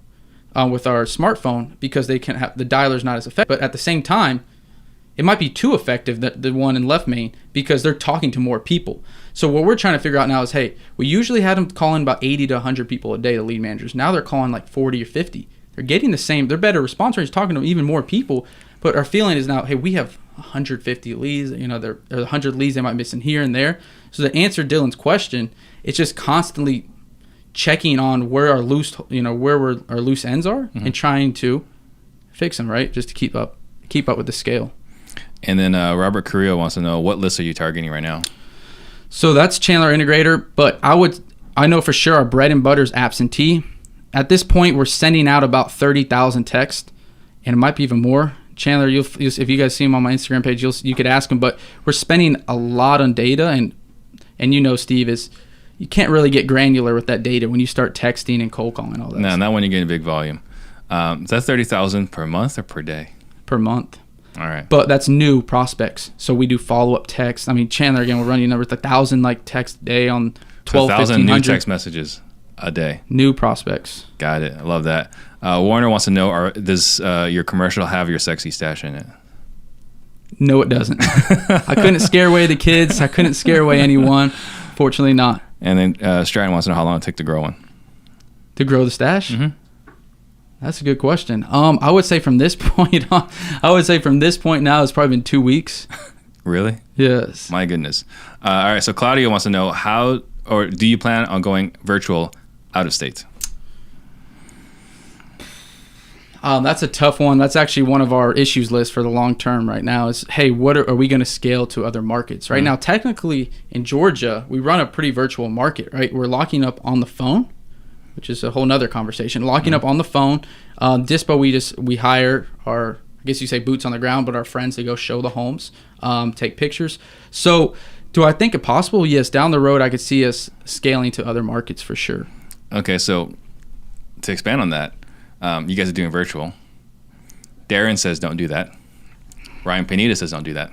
with our smartphone, because they can have the dialer's not as effective. But at the same time, it might be too effective, the one in left main, because they're talking to more people. So what we're trying to figure out now is, hey, we usually had them calling about 80 to 100 people a day, the lead managers. Now they're calling like 40 or 50. They're getting the same, they're better response rates, talking to even more people. But our feeling is now, hey, we have 150 leads. There are 100 leads they might miss in here and there. So to answer Dylan's question, it's just constantly checking on where our loose, where our loose ends are, mm-hmm. and trying to fix them, right? Just to keep up with the scale. And then Robert Carrillo wants to know, what lists are you targeting right now? So that's Chandler Integrator, but I know for sure our bread and butter is absentee. At this point, we're sending out about 30,000 texts, and it might be even more. Chandler, if you guys see him on my Instagram page, you could ask him. But we're spending a lot on data, and Steve, is you can't really get granular with that data when you start texting and cold calling and all that. No, not when you get a big volume. Is that 30,000 per month or per day? Per month. All right. But that's new prospects. So we do follow-up texts. I mean, Chandler, again, we're running numbers, 1,000 texts a day on 12, 1,000 new 1,500 text messages a day. New prospects. Got it. I love that. Warner wants to know, does your commercial have your sexy stash in it? No, it doesn't. I couldn't scare away the kids. I couldn't scare away anyone. Fortunately not. And then Stratton wants to know how long it took to grow one. To grow the stash? Mm-hmm. That's a good question. I would say from this point on, now it's probably been 2 weeks. Really? Yes. My goodness. All right. So Claudio wants to know, do you plan on going virtual out of state? That's a tough one. That's actually one of our issues list for the long term right now is, hey, what are we going to scale to other markets? Right now, technically in Georgia, we run a pretty virtual market, right? We're locking up on the phone, which is a whole nother conversation. Locking up on the phone. Dispo, we hire our, I guess you say boots on the ground, but our friends to go show the homes, take pictures. So do I think it possible? Yes. Down the road, I could see us scaling to other markets for sure. Okay. So to expand on that, you guys are doing virtual. Darren says don't do that. Ryan Pineda says don't do that.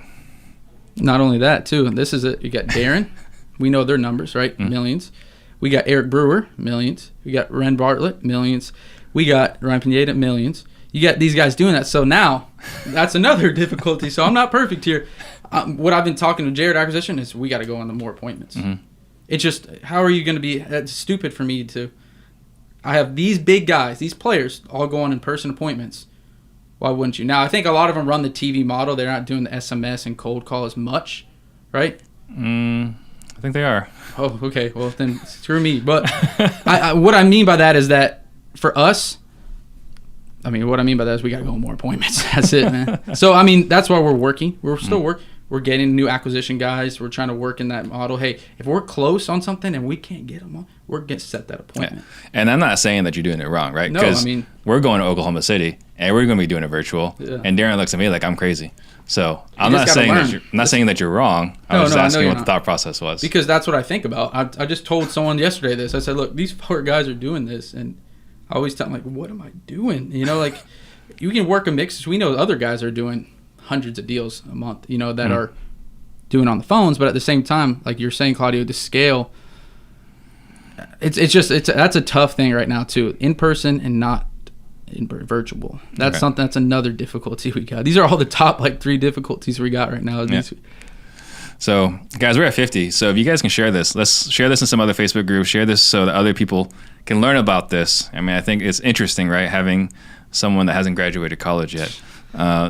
Not only that, too. This is it. You got Darren. We know their numbers, right? Mm-hmm. Millions. We got Eric Brewer, millions. We got Ren Bartlett, millions. We got Ryan Pineda, millions. You got these guys doing that. So now, that's another difficulty. So I'm not perfect here. What I've been talking to Jared Acquisition is we got to go on the more appointments. Mm-hmm. It's just, how are you going to be? It's stupid for me to. I have these big guys, these players, all go on in-person appointments. Why wouldn't you? Now, I think a lot of them run the TV model. They're not doing the SMS and cold call as much, right? I think they are. Oh, okay. Well, then screw me. But what I mean by that is that for us, I mean, what I mean by that is we got to go on more appointments. That's it, man. So, I mean, that's why we're working. We're still We're getting new acquisition guys. We're trying to work in that model. Hey, if we're close on something and we can't get them on, we're going to set that appointment. Yeah. And I'm not saying that you're doing it wrong, right? No, I mean, we're going to Oklahoma City and we're going to be doing it virtual. Yeah. And Darren looks at me like I'm crazy. So I'm not saying that you're wrong. I was just asking what the thought process was. Because that's what I think about. I just told someone yesterday this. I said, look, these poor guys are doing this. And I always tell them, like, what am I doing? You know, like, you can work a mix. We know other guys are doing hundreds of deals a month, you know, that are doing on the phones. But at the same time, like you're saying, Claudio, the scale, that's a tough thing right now, too. In person and not in virtual. That's something, that's another difficulty we got. These are all the top, like, 3 difficulties we got right now. Yeah. So, guys, we're at 50. So if you guys can share this, let's share this in some other Facebook groups. Share this so that other people can learn about this. I mean, I think it's interesting, right, having someone that hasn't graduated college yet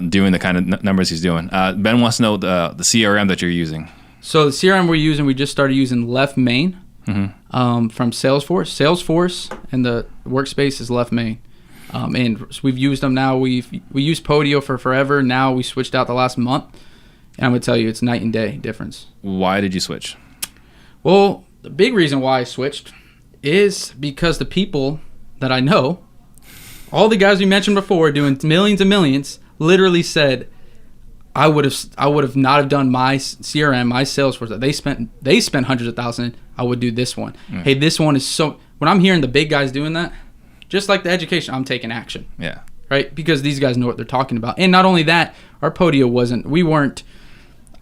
doing the kind of numbers he's doing. Ben wants to know the CRM that you're using. So the CRM we're using, we just started using Left Main from Salesforce. Salesforce and the workspace is Left Main. And we've used them now. We used Podio for forever. Now we switched out the last month. And I'm going to tell you, it's night and day difference. Why did you switch? Well, the big reason why I switched is because the people that I know, all the guys we mentioned before doing millions and millions, literally said, I would have not have done my CRM, my Salesforce that they spent hundreds of thousands. I would do this one. Hey, this one is so. When I'm hearing the big guys doing that, just like the education, I'm taking action. Yeah. Right, because these guys know what they're talking about, and not only that, our Podio weren't.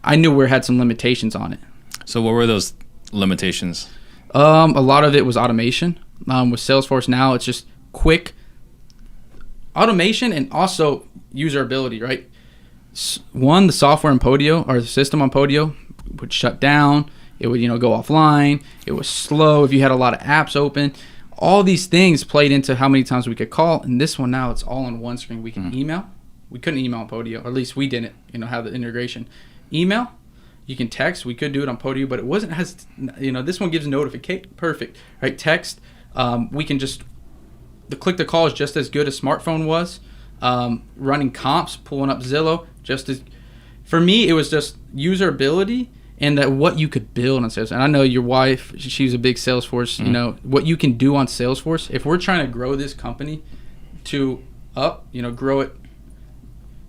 I knew we had some limitations on it. So what were those limitations? A lot of it was automation. With Salesforce now, it's just quick automation and also usability, right? One, the software in Podio, or the system on Podio, would shut down. It would, go offline. It was slow if you had a lot of apps open. All these things played into how many times we could call. And this one now, it's all on one screen. We can email. We couldn't email on Podio, or at least we didn't, have the integration. Email, you can text. We could do it on Podio, but it wasn't as, this one gives notification. Perfect, right? Text. We can just, the click to call is just as good as smartphone was. Running comps, pulling up Zillow, for me, it was just usability and that what you could build on Salesforce. And I know your wife, she's a big Salesforce, what you can do on Salesforce. If we're trying to grow this company grow it,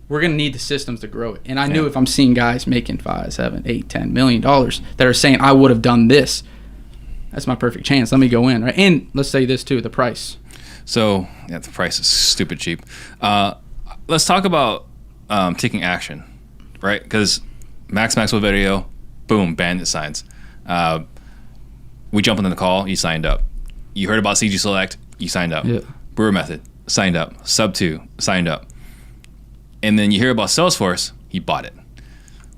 we're going to need the systems to grow it. And I knew if I'm seeing guys making $5, $7, $8, $10 million that are saying, I would have done this, that's my perfect chance. Let me go in, right? And let's say this too, the price. So, the price is stupid cheap. Let's talk about taking action, right? Because Max Maxwell video, boom, bandit signs. We jump into the call, you signed up. You heard about CG Select, you signed up. Yeah. Brewer Method, signed up. Sub 2, signed up. And then you hear about Salesforce, he bought it.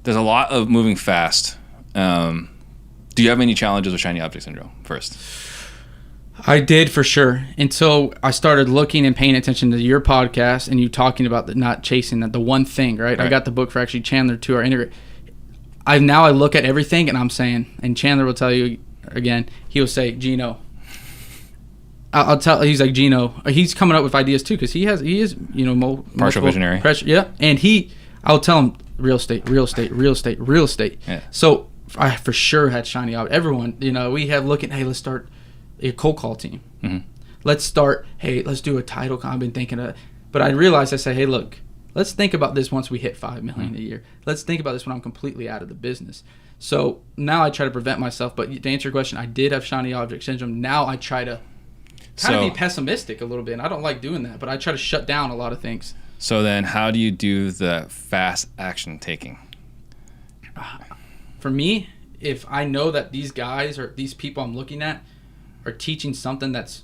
There's a lot of moving fast. Do you have any challenges with shiny object syndrome first? I did for sure. Until I started looking and paying attention to your podcast and you talking about not chasing the one thing, right? I got the book for actually Chandler too, our integrate. I look at everything and I'm saying, and Chandler will tell you again, he'll say, Gino. He's like, Gino, he's coming up with ideas too, because he is partial visionary. Yeah. And I'll tell him real estate. Yeah. So I for sure had shiny object. Everyone, we have looking, hey, let's start a cold call team. Let's do a title. I've been thinking of, but I realized, I said, hey, look, let's think about this once we hit 5 million a year. Let's think about this when I'm completely out of the business. So now I try to prevent myself. But to answer your question, I did have shiny object syndrome. Now I try to kind of be pessimistic a little bit, and I don't like doing that, but I try to shut down a lot of things. So then how do you do the fast action taking? For me, if I know that these guys or these people I'm looking at are teaching something that's,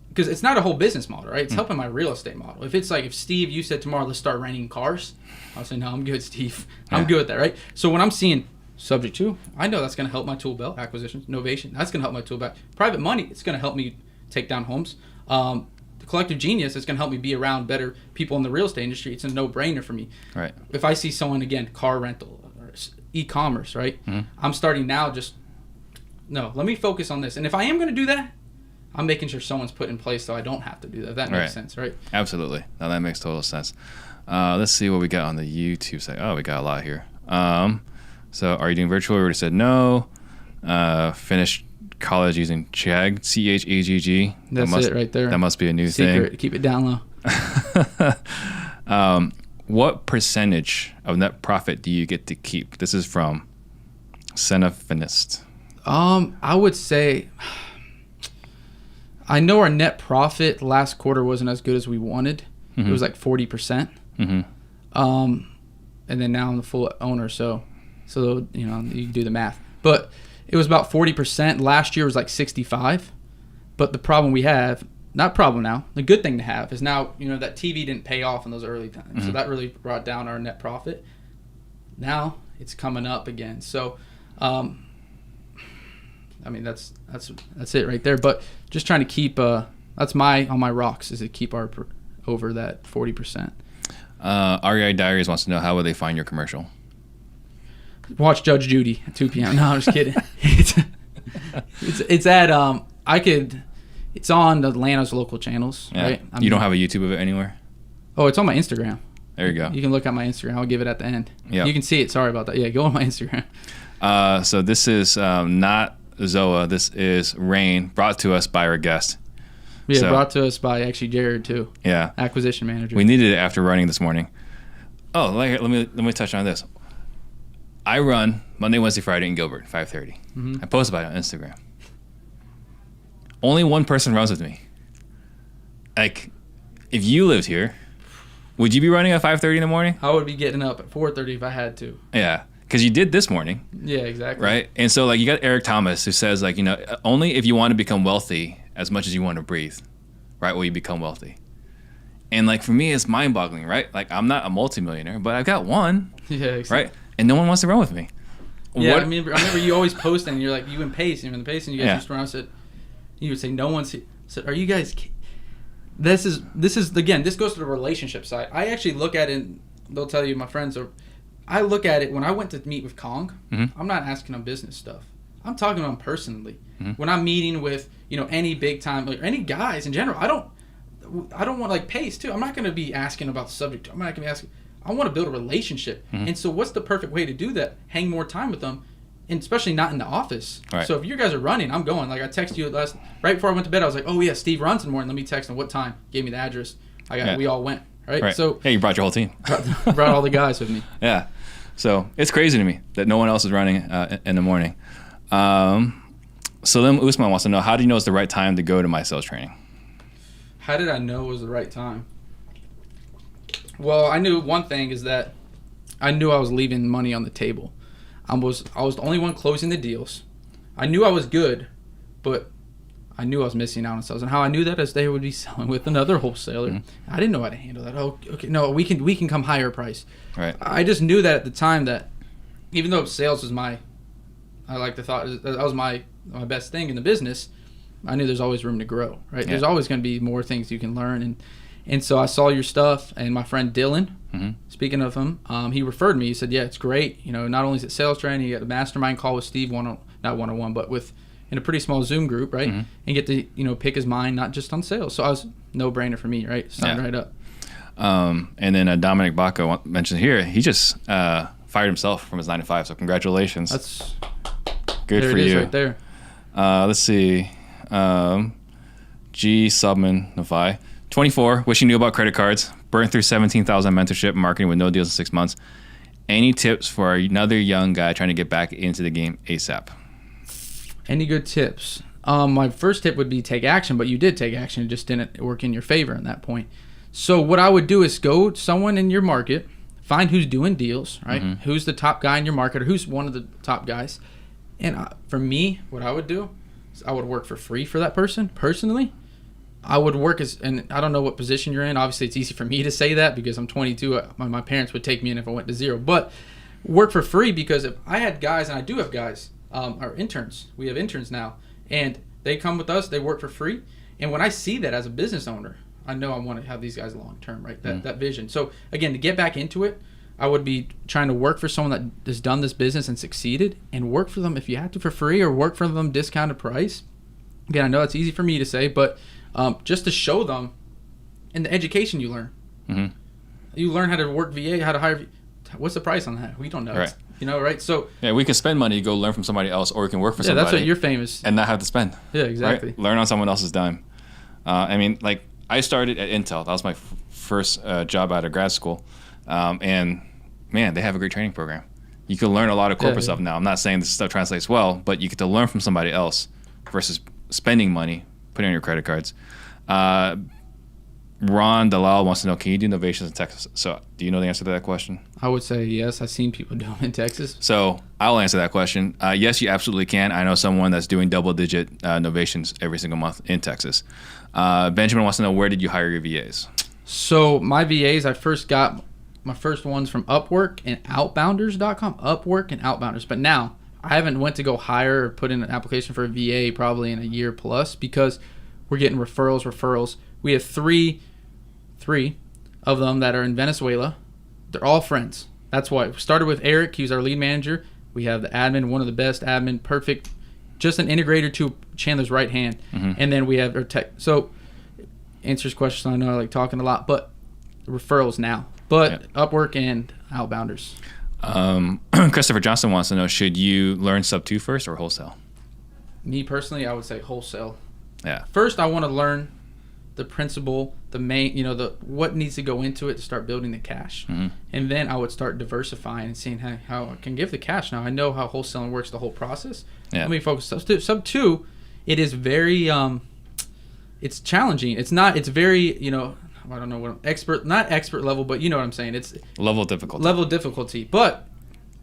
because it's not a whole business model, right? It's helping my real estate model. If it's like, if Steve, you said tomorrow, let's start renting cars, I'll say, no, I'm good, Steve. I'm good with that, right? So when I'm seeing subject to, I know that's going to help my tool belt, acquisitions, innovation. That's going to help my tool belt. Private money, it's going to help me take down homes. The collective genius is going to help me be around better people in the real estate industry. It's a no-brainer for me. Right. If I see someone, again, car rental or e-commerce, right? I'm starting now let me focus on this. And if I am going to do that, I'm making sure someone's put in place so I don't have to do that. That makes sense, right? Absolutely. No, that makes total sense. Let's see what we got on the YouTube side. Oh, we got a lot here. So are you doing virtual? We already said no. Finished college using Chagg, Chagg. That's it right there. That must be a new Secret. thing. Keep it down low. What percentage of net profit do you get to keep? This is from Senefinist. I would say, I know our net profit last quarter wasn't as good as we wanted. It was like 40%. And then now I'm the full owner, so you can do the math. But it was about 40%. Last year was like 65. But the problem we have, not problem now, the good thing to have is now, that TV didn't pay off in those early times. So that really brought down our net profit. Now it's coming up again. So, that's it right there. But just trying to keep, that's on my rocks is to keep our over that 40%. REI Diaries wants to know, how will they find your commercial? Watch Judge Judy at 2 p.m. No, I'm just kidding. It's at it's on Atlanta's local channels, right? You don't have a YouTube of it anywhere? Oh, it's on my Instagram. There you go. You can look at my Instagram. I'll give it at the end. Yeah. You can see it. Sorry about that. Yeah, go on my Instagram. So this is not Zoa. This is Rain, brought to us by our guest. Yeah, brought to us by actually Jared too. Yeah. Acquisition manager. We needed it after running this morning. Oh, let me touch on this. I run Monday, Wednesday, Friday in Gilbert, 5:30. I post about it on Instagram. Only one person runs with me. Like, if you lived here, would you be running at 5:30 in the morning? I would be getting up at 4:30 if I had to. Yeah, because you did this morning. Yeah, exactly. Right? And so, you got Eric Thomas, who says, only if you want to become wealthy as much as you want to breathe, right, will you become wealthy. And, for me, it's mind-boggling, right? I'm not a multimillionaire, but I've got one. Yeah, exactly. Right? And no one wants to run with me. Yeah, I remember you always posting, and you're like, you and Pace, and the Pace, and you guys used to run, and said, you would say, no one's here. I said, are you guys, this is, again, this goes to the relationship side. I actually look at it, and they'll tell you, my friends, I look at it, when I went to meet with Kong, I'm not asking them business stuff. I'm talking to them personally. When I'm meeting with, any big time, any guys in general, I don't want, Pace, too. I'm not going to be asking about the subject. I'm not going to be asking. I want to build a relationship. And so what's the perfect way to do that? Hang more time with them, and especially not in the office. Right. So if you guys are running, I'm going. I texted you right before I went to bed. I was like, oh, yeah, Steve runs in the morning. Let me text him what time. Gave me the address. We all went. Right? So you brought your whole team. brought all the guys with me. Yeah. So it's crazy to me that no one else is running in the morning. Salim Usman wants to know, how do you know it's the right time to go to my sales training? How did I know it was the right time? Well, I knew one thing is that I knew I was leaving money on the table. I was the only one closing the deals. I knew I was good, but I knew I was missing out on sales. And how I knew that is they would be selling with another wholesaler. I didn't know how to handle that. Oh, okay, no, we can come higher price. Right. I just knew that at the time that even though sales was my best thing in the business, I knew there's always room to grow. Right. Yeah. There's always going to be more things you can learn. And so I saw your stuff, and my friend Dylan, speaking of him, he referred me. He said, yeah, it's great. Not only is it sales training, you got the mastermind call with Steve, not one-on-one, but in a pretty small Zoom group, right? And get to, pick his mind, not just on sales. So I was no-brainer for me, right? Signed right up. And then Dominic Baca mentioned here, he just fired himself from his 9-to-5, so congratulations. That's good for you. There it is right there. Let's see. G. Subman Nafai. 24, wishing knew about credit cards, burned through 17,000 mentorship and marketing with no deals in 6 months. Any tips for another young guy trying to get back into the game ASAP? Any good tips? My first tip would be take action, but you did take action. It just didn't work in your favor at that point. So what I would do is go to someone in your market, find who's doing deals, right? Who's the top guy in your market, or who's one of the top guys. And for me, what I would do is I would work for free for that person, personally. I would work and I don't know what position you're in. Obviously, it's easy for me to say that because I'm 22. My parents would take me in if I went to zero. But work for free, because if I had guys, and I do have guys, our interns. We have interns now. And they come with us. They work for free. And when I see that as a business owner, I know I want to have these guys long term, right? That vision. So, again, to get back into it, I would be trying to work for someone that has done this business and succeeded, and work for them if you have to for free, or work for them discounted price. Again, I know it's easy for me to say, but just to show them, and the education you learn. Mm-hmm. You learn how to work VA, how to hire. What's the price on that? We don't know. Right. Right? So yeah, we can spend money to go learn from somebody else, or we can work for somebody. Yeah, that's what you're famous. And not have to spend. Yeah, exactly. Right? Learn on someone else's dime. I mean, like, I started at Intel. That was my first job out of grad school. And, man, they have a great training program. You can learn a lot of corporate stuff now. I'm not saying this stuff translates well, but you get to learn from somebody else versus spending money, putting on your credit cards. Ron Dalal wants to know, can you do novations in Texas? So do you know the answer to that question? I would say yes. I've seen people do them in Texas. So I'll answer that question. Yes, you absolutely can. I know someone that's doing double-digit novations every single month in Texas. Benjamin wants to know, where did you hire your VAs? So my VAs, I first got my first ones from Upwork and Outbounders.com. Upwork and Outbounders. But now I haven't went to go hire or put in an application for a VA probably in a year plus because we're getting referrals. We have three of them that are in Venezuela. They're all friends. That's why. We started with Eric. He was our lead manager. We have the admin, one of the best admin, perfect, just an integrator to Chandler's right hand. Mm-hmm. And then we have our tech. So answers questions. I know I like talking a lot, but referrals now. But Upwork and Outbounders. Christopher Johnson wants to know, should you learn sub 2 first or wholesale? Me personally, I would say wholesale. Yeah. First, I want to learn the principle, the main, the what needs to go into it to start building the cash. Mm-hmm. And then I would start diversifying and seeing how I can give the cash. Now, I know how wholesaling works, the whole process. Yeah. Let me focus. Sub 2, it is very, it's challenging. It's very, I don't know what not expert level, but you know what I'm saying. It's level of difficulty. But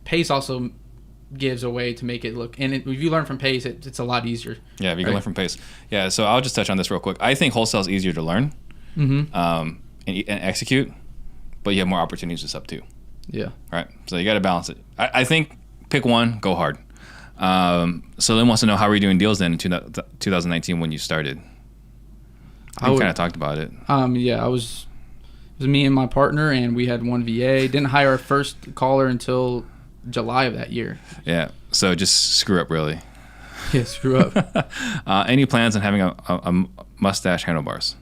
Pace also gives a way to make it look, and if you learn from Pace, it's a lot easier. Yeah, if you can learn from Pace. Yeah, so I'll just touch on this real quick. I think wholesale is easier to learn and execute, but you have more opportunities with sub 2. Yeah. Right. So you got to balance it. I think pick one, go hard. So Lynn wants to know, how were you doing deals then in 2019 when you started? I kind of talked about it. Yeah, it was me and my partner, and we had one VA. Didn't hire our first caller until July of that year. Yeah, so just screw up, really. Yeah, screw up. Any plans on having a mustache handlebars?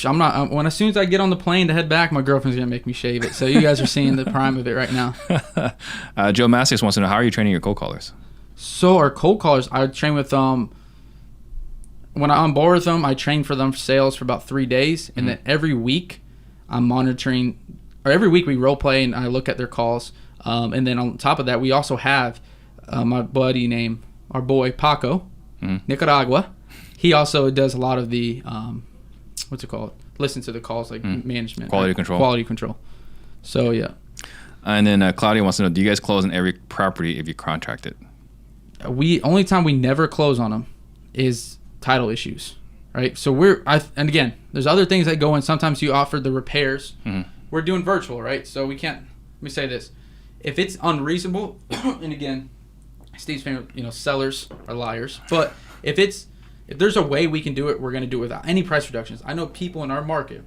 I'm not. As soon as I get on the plane to head back, my girlfriend's gonna make me shave it. So you guys are seeing the prime of it right now. Joe Macias wants to know, how are you training your cold callers? So our cold callers, I train with when I'm on board with them, I train for them for sales for about 3 days, and then every week I'm monitoring, or every week we role play and I look at their calls. And then on top of that, we also have my buddy named, our boy Paco, Nicaragua. He also does a lot of the, what's it called? Listen to the calls, like management. Quality control. So, yeah. And then Claudia wants to know, do you guys close on every property if you contract it? Only time we never close on them is title issues, right? So and again, there's other things that go in. Sometimes you offer the repairs. Mm-hmm. We're doing virtual, right? So we can't, let me say this. If it's unreasonable, and again, Steve's favorite, sellers are liars. But if there's a way we can do it, we're going to do it without any price reductions. I know people in our market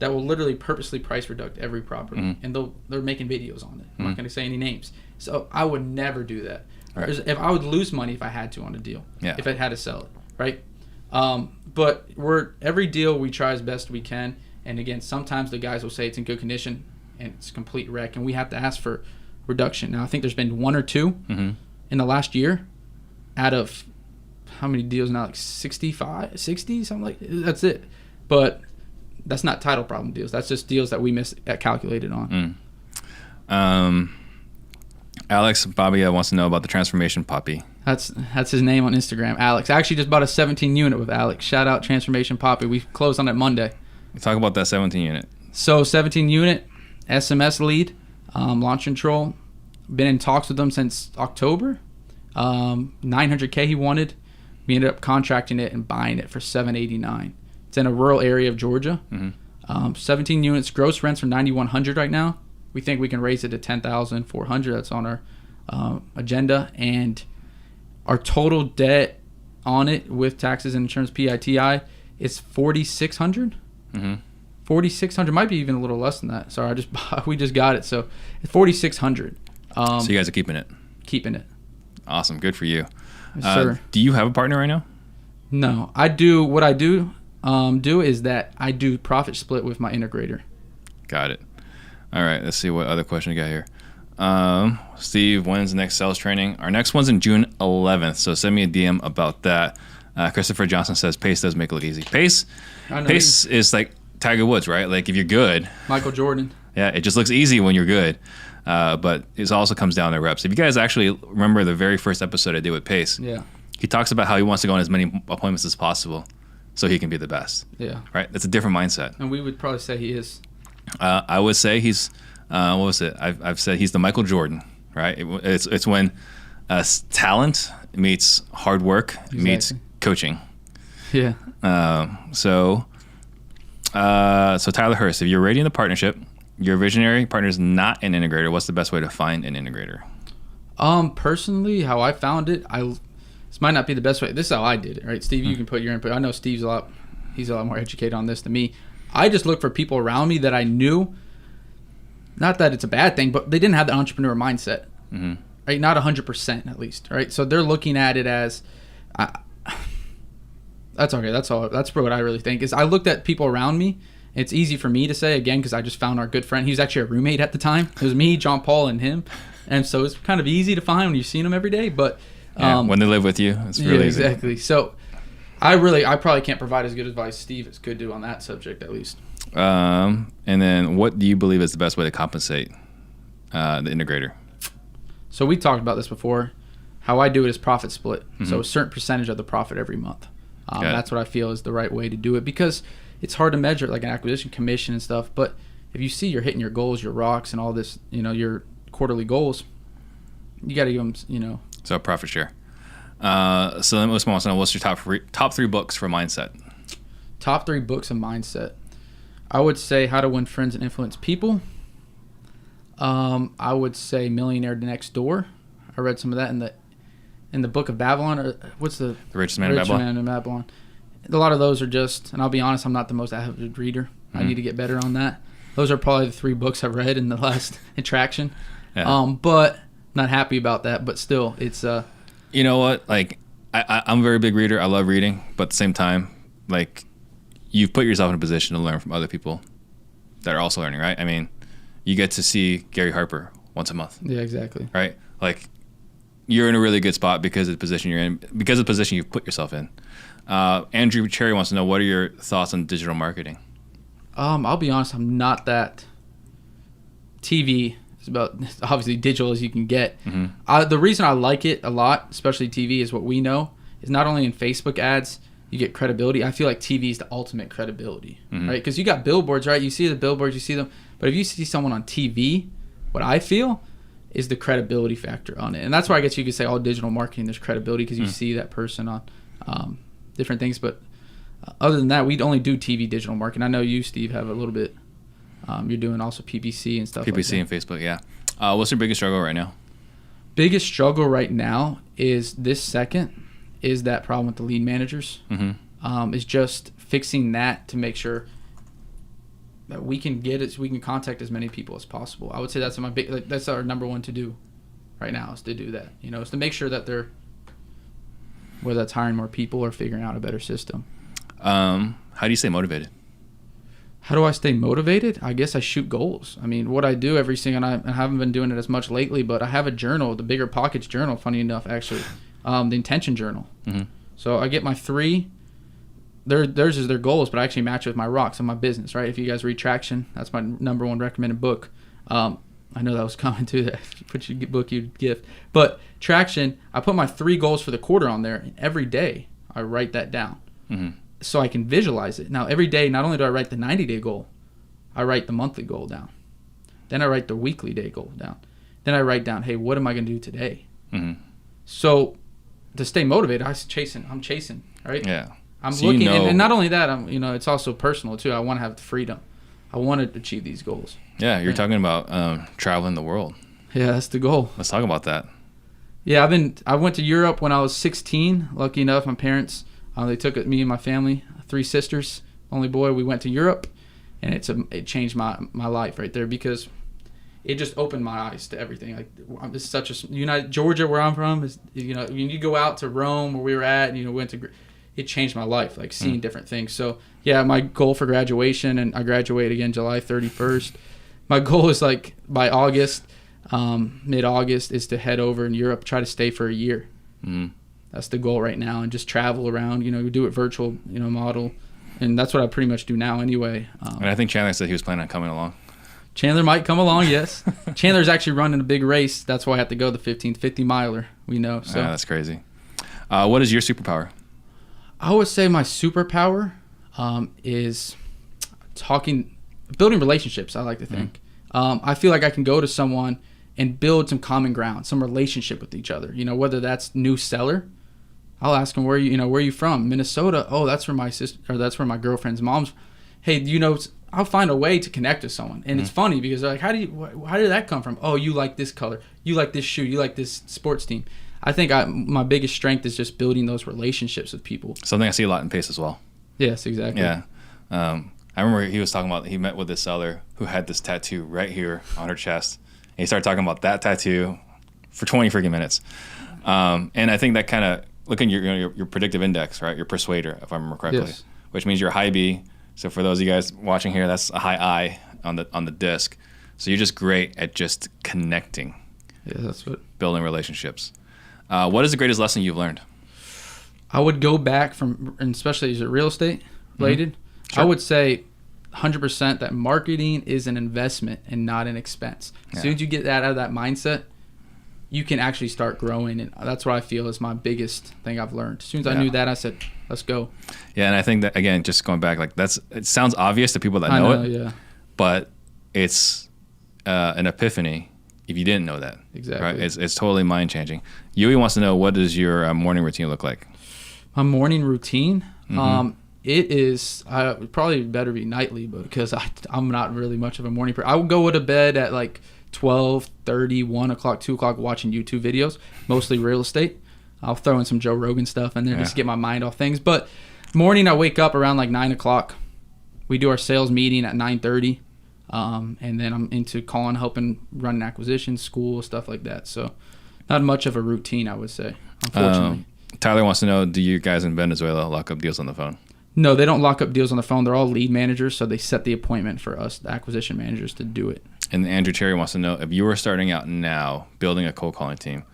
that will literally purposely price reduct every property, and they're making videos on it. I'm not going to say any names. So I would never do that. Right. If I would lose money if I had to on a deal, if I had to sell it, right? But every deal we try as best we can. And again, sometimes the guys will say it's in good condition and it's a complete wreck, and we have to ask for reduction. Now, I think there's been 1 or 2 in the last year out of how many deals now? Like 65, 60, something like that. That's it. But that's not title problem deals. That's just deals that we miscalculated on. Alex Babia wants to know about the Transformation Poppy. That's his name on Instagram, Alex. I actually just bought a 17 unit with Alex. Shout out Transformation Poppy. We closed on it Monday. Talk about that 17 unit. So 17 unit, SMS lead, launch control. Been in talks with them since October. $900K he wanted. We ended up contracting it and buying it for $789. It's in a rural area of Georgia. 17 units, gross rents are $9,100 right now. We think we can raise it to $10,400. That's on our agenda. And our total debt on it with taxes and insurance PITI is $4,600. $4,600, might be even a little less than that. Sorry, we just got it, so it's $4,600. So you guys are keeping it. Keeping it. Awesome, good for you. Yes, sir. Do you have a partner right now? No, I do. What I do is that I do profit split with my integrator. Got it. All right, let's see what other question we got here. Steve, when's the next sales training? Our next one's in June 11th, so send me a DM about that. Christopher Johnson says Pace does make it look easy. Pace is like Tiger Woods, right? Like if you're good. Michael Jordan. Yeah, it just looks easy when you're good. But it also comes down to reps. If you guys actually remember the very first episode I did with Pace, he talks about how he wants to go on as many appointments as possible so he can be the best. Yeah. Right? That's a different mindset. And we would probably say he is. I would say he's, what was it? I've said he's the Michael Jordan, right? It's when talent meets hard work meets coaching. Yeah. So Tyler Hurst, if you're already in the partnership, your visionary partner is not an integrator, what's the best way to find an integrator? Personally, how I found it, this might not be the best way. This is how I did it, right? Steve, you can put your input. I know he's a lot more educated on this than me. I just look for people around me that I knew, not that it's a bad thing, but they didn't have the entrepreneur mindset, right? Not 100% at least, right? So they're looking at it as, that's okay. That's all. That's what I really think is I looked at people around me. It's easy for me to say, again, because I just found our good friend. He was actually a roommate at the time. It was me, John Paul, and him. And so it's kind of easy to find when you've seen them every day. But when they live with you, it's really easy. Exactly. So I probably can't provide as good advice Steve could do on that subject, at least. And then what do you believe is the best way to compensate the integrator? So we talked about this before. How I do it is profit split. So a certain percentage of the profit every month. That's what I feel is the right way to do it, because it's hard to measure like an acquisition commission and stuff. But if you see you're hitting your goals, your rocks, and all this, your quarterly goals, you got to give them, So profit share. So then most wants to know, what's your top three books for mindset? Top 3 books of mindset. I would say How to Win Friends and Influence People. I would say Millionaire Next Door. I read some of that in the Book of Babylon. Or what's the Richest Man in Babylon. A lot of those are just, and I'll be honest, I'm not the most avid reader. I need to get better on that. Those are probably the 3 books I've read in the last attraction. Yeah. But not happy about that. But still, it's you know what? Like I'm a very big reader. I love reading, but at the same time, like you've put yourself in a position to learn from other people that are also learning, right? I mean, you get to see Gary Harper once a month. Yeah, exactly. Right? Like you're in a really good spot because of the position you're in, because of the position you've put yourself in. Andrew Cherry wants to know, what are your thoughts on digital marketing? I'll be honest, I'm not that. TV is about obviously digital as you can get. The reason I like it a lot, especially TV, is what we know is not only in Facebook ads you get credibility. I feel like TV is the ultimate credibility, right? Because you got billboards, right? You see the billboards, you see them, but if you see someone on TV, what I feel is the credibility factor on it, and that's why I guess you could say all digital marketing there's credibility because you see that person on different things. But other than that, we'd only do TV digital marketing. I know you, Steve, have a little bit. You're doing also PPC and stuff. PPC like that. and Facebook, yeah. What's your biggest struggle right now? Biggest struggle right now is that problem with the lead managers. Is just fixing that to make sure that we can contact as many people as possible. I would say that's that's our number one to do right now, is to do that. Is to make sure that they're, whether that's hiring more people or figuring out a better system. How do you stay motivated? How do I stay motivated? I guess I shoot goals. I mean, what I do every single night, I haven't been doing it as much lately, but I have a journal, the Bigger Pockets journal, funny enough, actually, the intention journal. So I get my 3. Theirs is their goals, but I actually match it with my rocks in my business, right? If you guys read Traction, that's my number 1 recommended book. I know that was coming too. That put your book, you'd gift. But Traction, I put my 3 goals for the quarter on there, and every day I write that down. So I can visualize it. Now, every day, not only do I write the 90-day goal, I write the monthly goal down. Then I write the weekly day goal down. Then I write down, hey, what am I going to do today? So to stay motivated, I'm chasing, right? Yeah. I'm looking, and not only that, it's also personal too. I want to have the freedom. I want to achieve these goals. Yeah, you're talking about traveling the world. Yeah, that's the goal. Let's talk about that. Yeah, I went to Europe when I was 16. Lucky enough, my parents, they took me and my family, 3 sisters, only boy. We went to Europe, and it changed my life right there, because it just opened my eyes to everything. Like, it's such a Georgia, where I'm from, is when you go out to Rome, where we were at, and went to, it changed my life, like seeing different things. So yeah, my goal for graduation, and I graduate again July 31st. My goal is like by August, mid-August, is to head over in Europe, try to stay for a year. That's the goal right now, and just travel around, do it virtual, model. And that's what I pretty much do now anyway. And I think Chandler said he was planning on coming along. Chandler might come along, yes. Chandler's actually running a big race. That's why I have to go the 50 miler, we know. So Yeah, that's crazy. What is your superpower? I would say my superpower is building relationships, I like to think. I feel like I can go to someone and build some common ground, some relationship with each other. Whether that's new seller, I'll ask them, where are you from? Minnesota. Oh, that's where my sister, or that's where my girlfriend's mom's. Hey, I'll find a way to connect with someone. And it's funny because they're like, how did that come from? Oh, you like this color, you like this shoe, you like this sports team. I think my biggest strength is just building those relationships with people. Something I see a lot in Pace as well. Yes, exactly. Yeah. I remember he was talking about, he met with this seller who had this tattoo right here on her chest. And he started talking about that tattoo for 20 freaking minutes. And I think that kind of, look at your predictive index, right? Your persuader, if I remember correctly, Yes. Which means you're high B. So for those of you guys watching here, that's a high I on the disc. So you're just great at just connecting. Yeah, that's what. Building relationships. What is the greatest lesson you've learned? I would go back from, and especially is it real estate related? Sure. I would say 100% that marketing is an investment and not an expense. As soon as you get that out of that mindset, you can actually start growing. And that's what I feel is my biggest thing I've learned. As soon as I knew that, I said, let's go. Yeah, and I think that, again, just going back, like it sounds obvious to people that know it, yeah. but it's an epiphany if you didn't know that. Exactly. Right? It's totally mind-changing. Yui wants to know, what does your morning routine look like? My morning routine? It is, probably better be nightly, but because I'm not really much of a morning person. I would go to bed at like 12:30, 1 o'clock, 2 o'clock watching YouTube videos, mostly real estate. I'll throw in some Joe Rogan stuff in there just to get my mind off things. But morning, I wake up around like 9 o'clock. We do our sales meeting at 9:30. And then I'm into calling, helping run acquisitions, school, stuff like that. So not much of a routine, I would say, unfortunately. Tyler wants to know, do you guys in Venezuela lock up deals on the phone? No, they don't lock up deals on the phone. They're all lead managers, so they set the appointment for us, the acquisition managers, to do it. And Andrew Cherry wants to know, if you were starting out now building a cold calling team,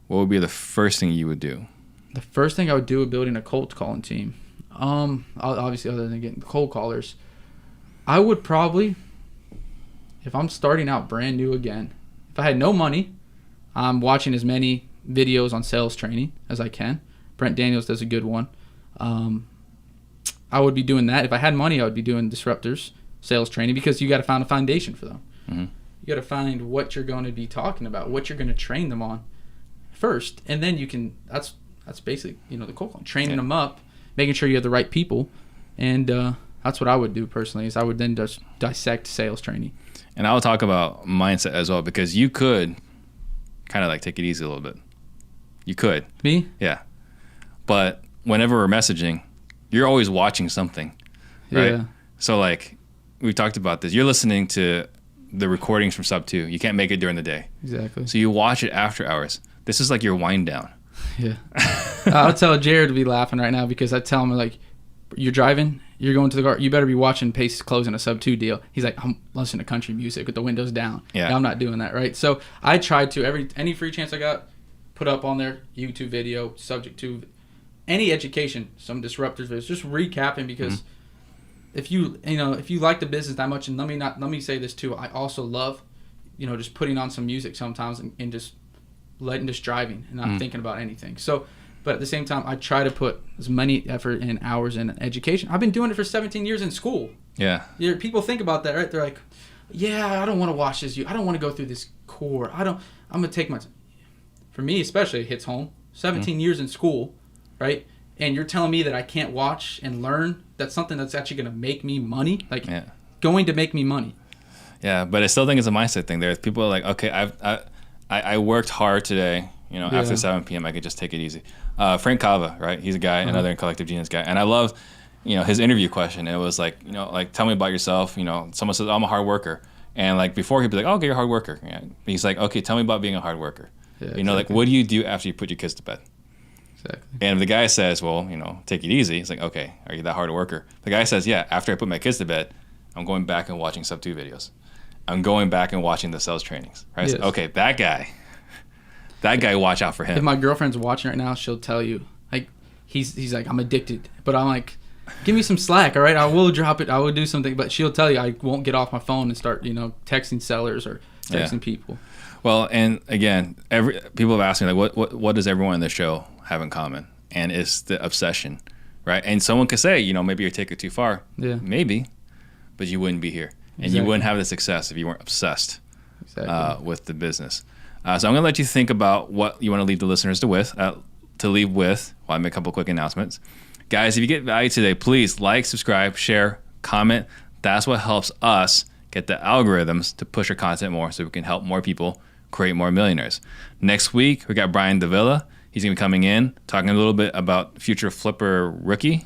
what would be the first thing you would do? The first thing I would do with building a cold calling team, obviously other than getting cold callers, I would probably, if I'm starting out brand new again, if I had no money, I'm watching as many videos on sales training as I can. Brent Daniels does a good one. I would be doing that. If I had money, I would be doing Disruptors sales training, because you got to find a foundation for them. You got to find what you're going to be talking about, what you're going to train them on first, and then you can. That's basically the cold call, training them up, making sure you have the right people, and that's what I would do personally. Is I would then just dissect sales training. And I'll talk about mindset as well, because you could kind of like take it easy a little bit. You could. Me? Yeah. But whenever we're messaging, you're always watching something, right? Yeah. So like we talked about this. You're listening to the recordings from Sub 2. You can't make it during the day. Exactly. So you watch it after hours. This is like your wind down. Yeah. I'll tell Jared to be laughing right now, because I tell him, like, you're driving, you're going to the car, you better be watching Pace closing a Sub 2 deal. He's like, I'm listening to country music with the windows down. Yeah. I'm not doing that, right? So I tried to, any free chance I got, put up on there, YouTube video, subject to any education, some Disruptors videos, just recapping, because if you like the business that much, and let me say this too, I also love, just putting on some music sometimes and just driving and not thinking about anything. So, but at the same time, I try to put as many effort and hours in education. I've been doing it for 17 years in school. Yeah. People think about that, right? They're like, yeah, I don't want to watch this. I don't want to go through this core. I'm going to take my time. For me, especially, it hits home. 17 years in school, right? And you're telling me that I can't watch and learn. That's something that's actually going to make me money. Going to make me money. Yeah, but I still think it's a mindset thing. There's people are like, okay, I worked hard today. After 7 p.m. I could just take it easy. Frank Cava, right? He's a guy, another Collective Genius guy, and I love, his interview question. It was like, tell me about yourself. Someone says, I'm a hard worker, and like before he'd be like, oh, okay, you're a hard worker. Yeah. He's like, okay, tell me about being a hard worker. Yeah, exactly. Like, what do you do after you put your kids to bed? Exactly. And if the guy says, well, take it easy, it's like, okay, are you that hard a worker? The guy says, yeah, after I put my kids to bed, I'm going back and watching sub 2 videos. I'm going back and watching the sales trainings, right? Yes. So, okay, that guy, watch out for him. If my girlfriend's watching right now, she'll tell you, like, he's like, I'm addicted. But I'm like, give me some slack, all right? I will drop it. I will do something. But she'll tell you, I won't get off my phone and start, texting sellers or texting people. Well, and again, people have asked me, like, what does everyone in the show have in common? And it's the obsession, right? And someone could say, maybe you take it too far. Yeah. Maybe, but you wouldn't be here. And Exactly. you wouldn't have the success if you weren't obsessed with the business. So I'm going to let you think about what you want to leave the listeners to leave with. Well, I make a couple quick announcements. Guys, if you get value today, please like, subscribe, share, comment. That's what helps us get the algorithms to push our content more so we can help more people create more millionaires. Next week, we got Brian Davila. He's going to be coming in, talking a little bit about future flipper rookie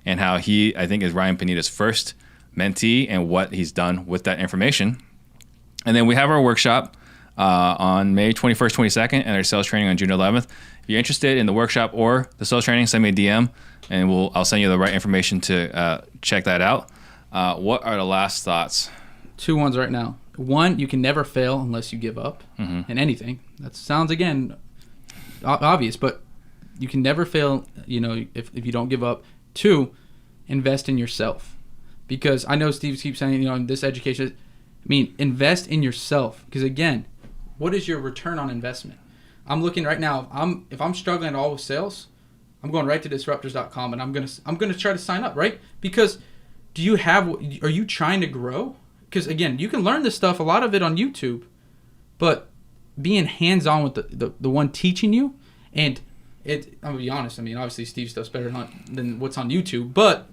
and how he, I think, is Ryan Panita's first mentee and what he's done with that information. And then we have our workshop on May 21st, 22nd, and our sales training on June 11th. If you're interested in the workshop or the sales training, send me a DM, and I'll send you the right information to check that out. What are the last thoughts? 2 ones right now. 1, you can never fail unless you give up in anything. That sounds, again, obvious, but you can never fail, if you don't give up. 2, invest in yourself. Because I know Steve keeps saying, in this education, invest in yourself. Because, again, what is your return on investment? I'm looking right now. If I'm struggling at all with sales, I'm going right to disruptors.com and I'm gonna try to sign up, right? Because are you trying to grow? Because again, you can learn this stuff, a lot of it on YouTube, but being hands-on with the one teaching you, and I'm gonna be honest. Obviously Steve's stuff's better than what's on YouTube, but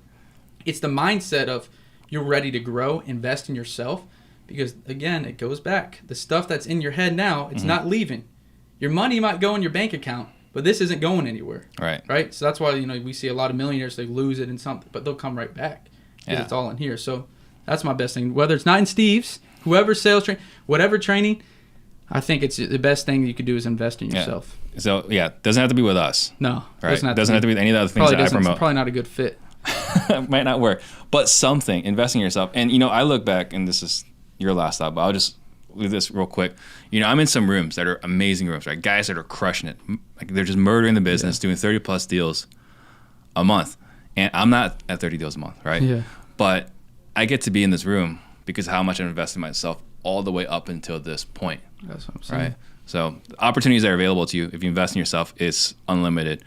it's the mindset of you're ready to grow, invest in yourself. Because again, it goes back. The stuff that's in your head now, it's not leaving. Your money might go in your bank account, but this isn't going anywhere. Right. So that's why we see a lot of millionaires, they lose it in something, but they'll come right back because it's all in here. So that's my best thing. Whether it's not in Steve's, whoever's sales training, whatever training, I think it's the best thing you could do is invest in yourself. So it doesn't have to be with us. No, right. Doesn't have to be with any of the other things that I promote. It's probably not a good fit. It might not work, but something, investing in yourself. And I look back, and this is your last thought, but I'll just leave this real quick. I'm in some rooms that are amazing rooms, right? Guys that are crushing it. Like they're just murdering the business, doing 30 plus deals a month. And I'm not at 30 deals a month, right? Yeah. But I get to be in this room because of how much I've invested in myself all the way up until this point. That's what I'm saying. Right? So the opportunities that are available to you, if you invest in yourself, is unlimited.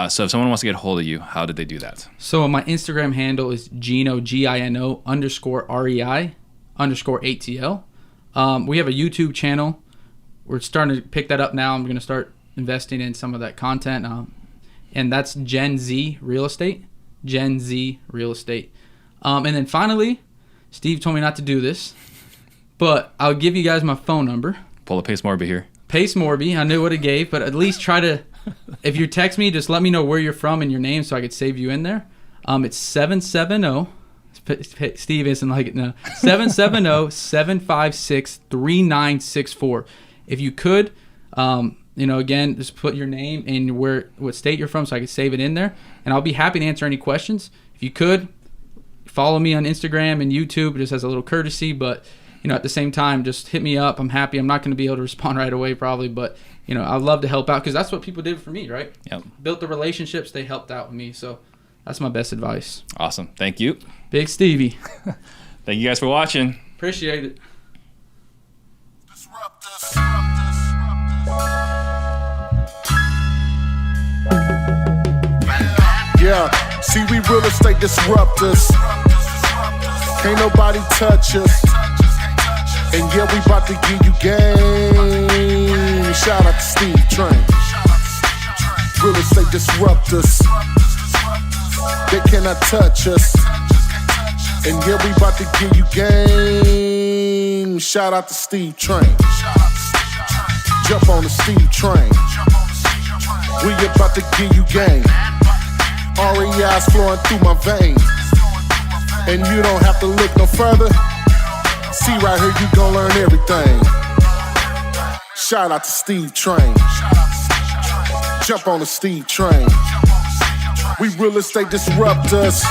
So if someone wants to get a hold of you, how did they do that? So my Instagram handle is Gino, Gino _REI_ATL. We have a YouTube channel. We're starting to pick that up now. I'm going to start investing in some of that content. And that's Gen Z Real Estate. Gen Z Real Estate. And then finally, Steve told me not to do this, but I'll give you guys my phone number. Pull a Pace Morby here. Pace Morby. I knew what it gave, but at least try to, if you text me, just let me know where you're from and your name so I could save you in there. It's 770. Steve isn't like it now. 770-756-3964. If you could, again, just put your name and what state you're from so I can save it in there. And I'll be happy to answer any questions. If you could, follow me on Instagram and YouTube just as a little courtesy. But, at the same time, just hit me up. I'm happy. I'm not going to be able to respond right away probably. But, I'd love to help out because that's what people did for me, right? Yep. Built the relationships. They helped out with me. So that's my best advice. Awesome. Thank you. Big Stevie. Thank you guys for watching. Appreciate it. Yeah, see we real estate disruptors. Can't nobody touch us. And yeah, we about to give you game. Shout out to Steve Trang. Real estate disruptors. They cannot touch us. And yeah, we about to give you game. Shout out to Steve Trang. Jump on the Steve Trang. We about to give you game. REI's flowing through my veins. And you don't have to look no further. See right here, you gon' learn everything. Shout out to Steve Trang. Jump on the Steve Trang. We real estate disruptors.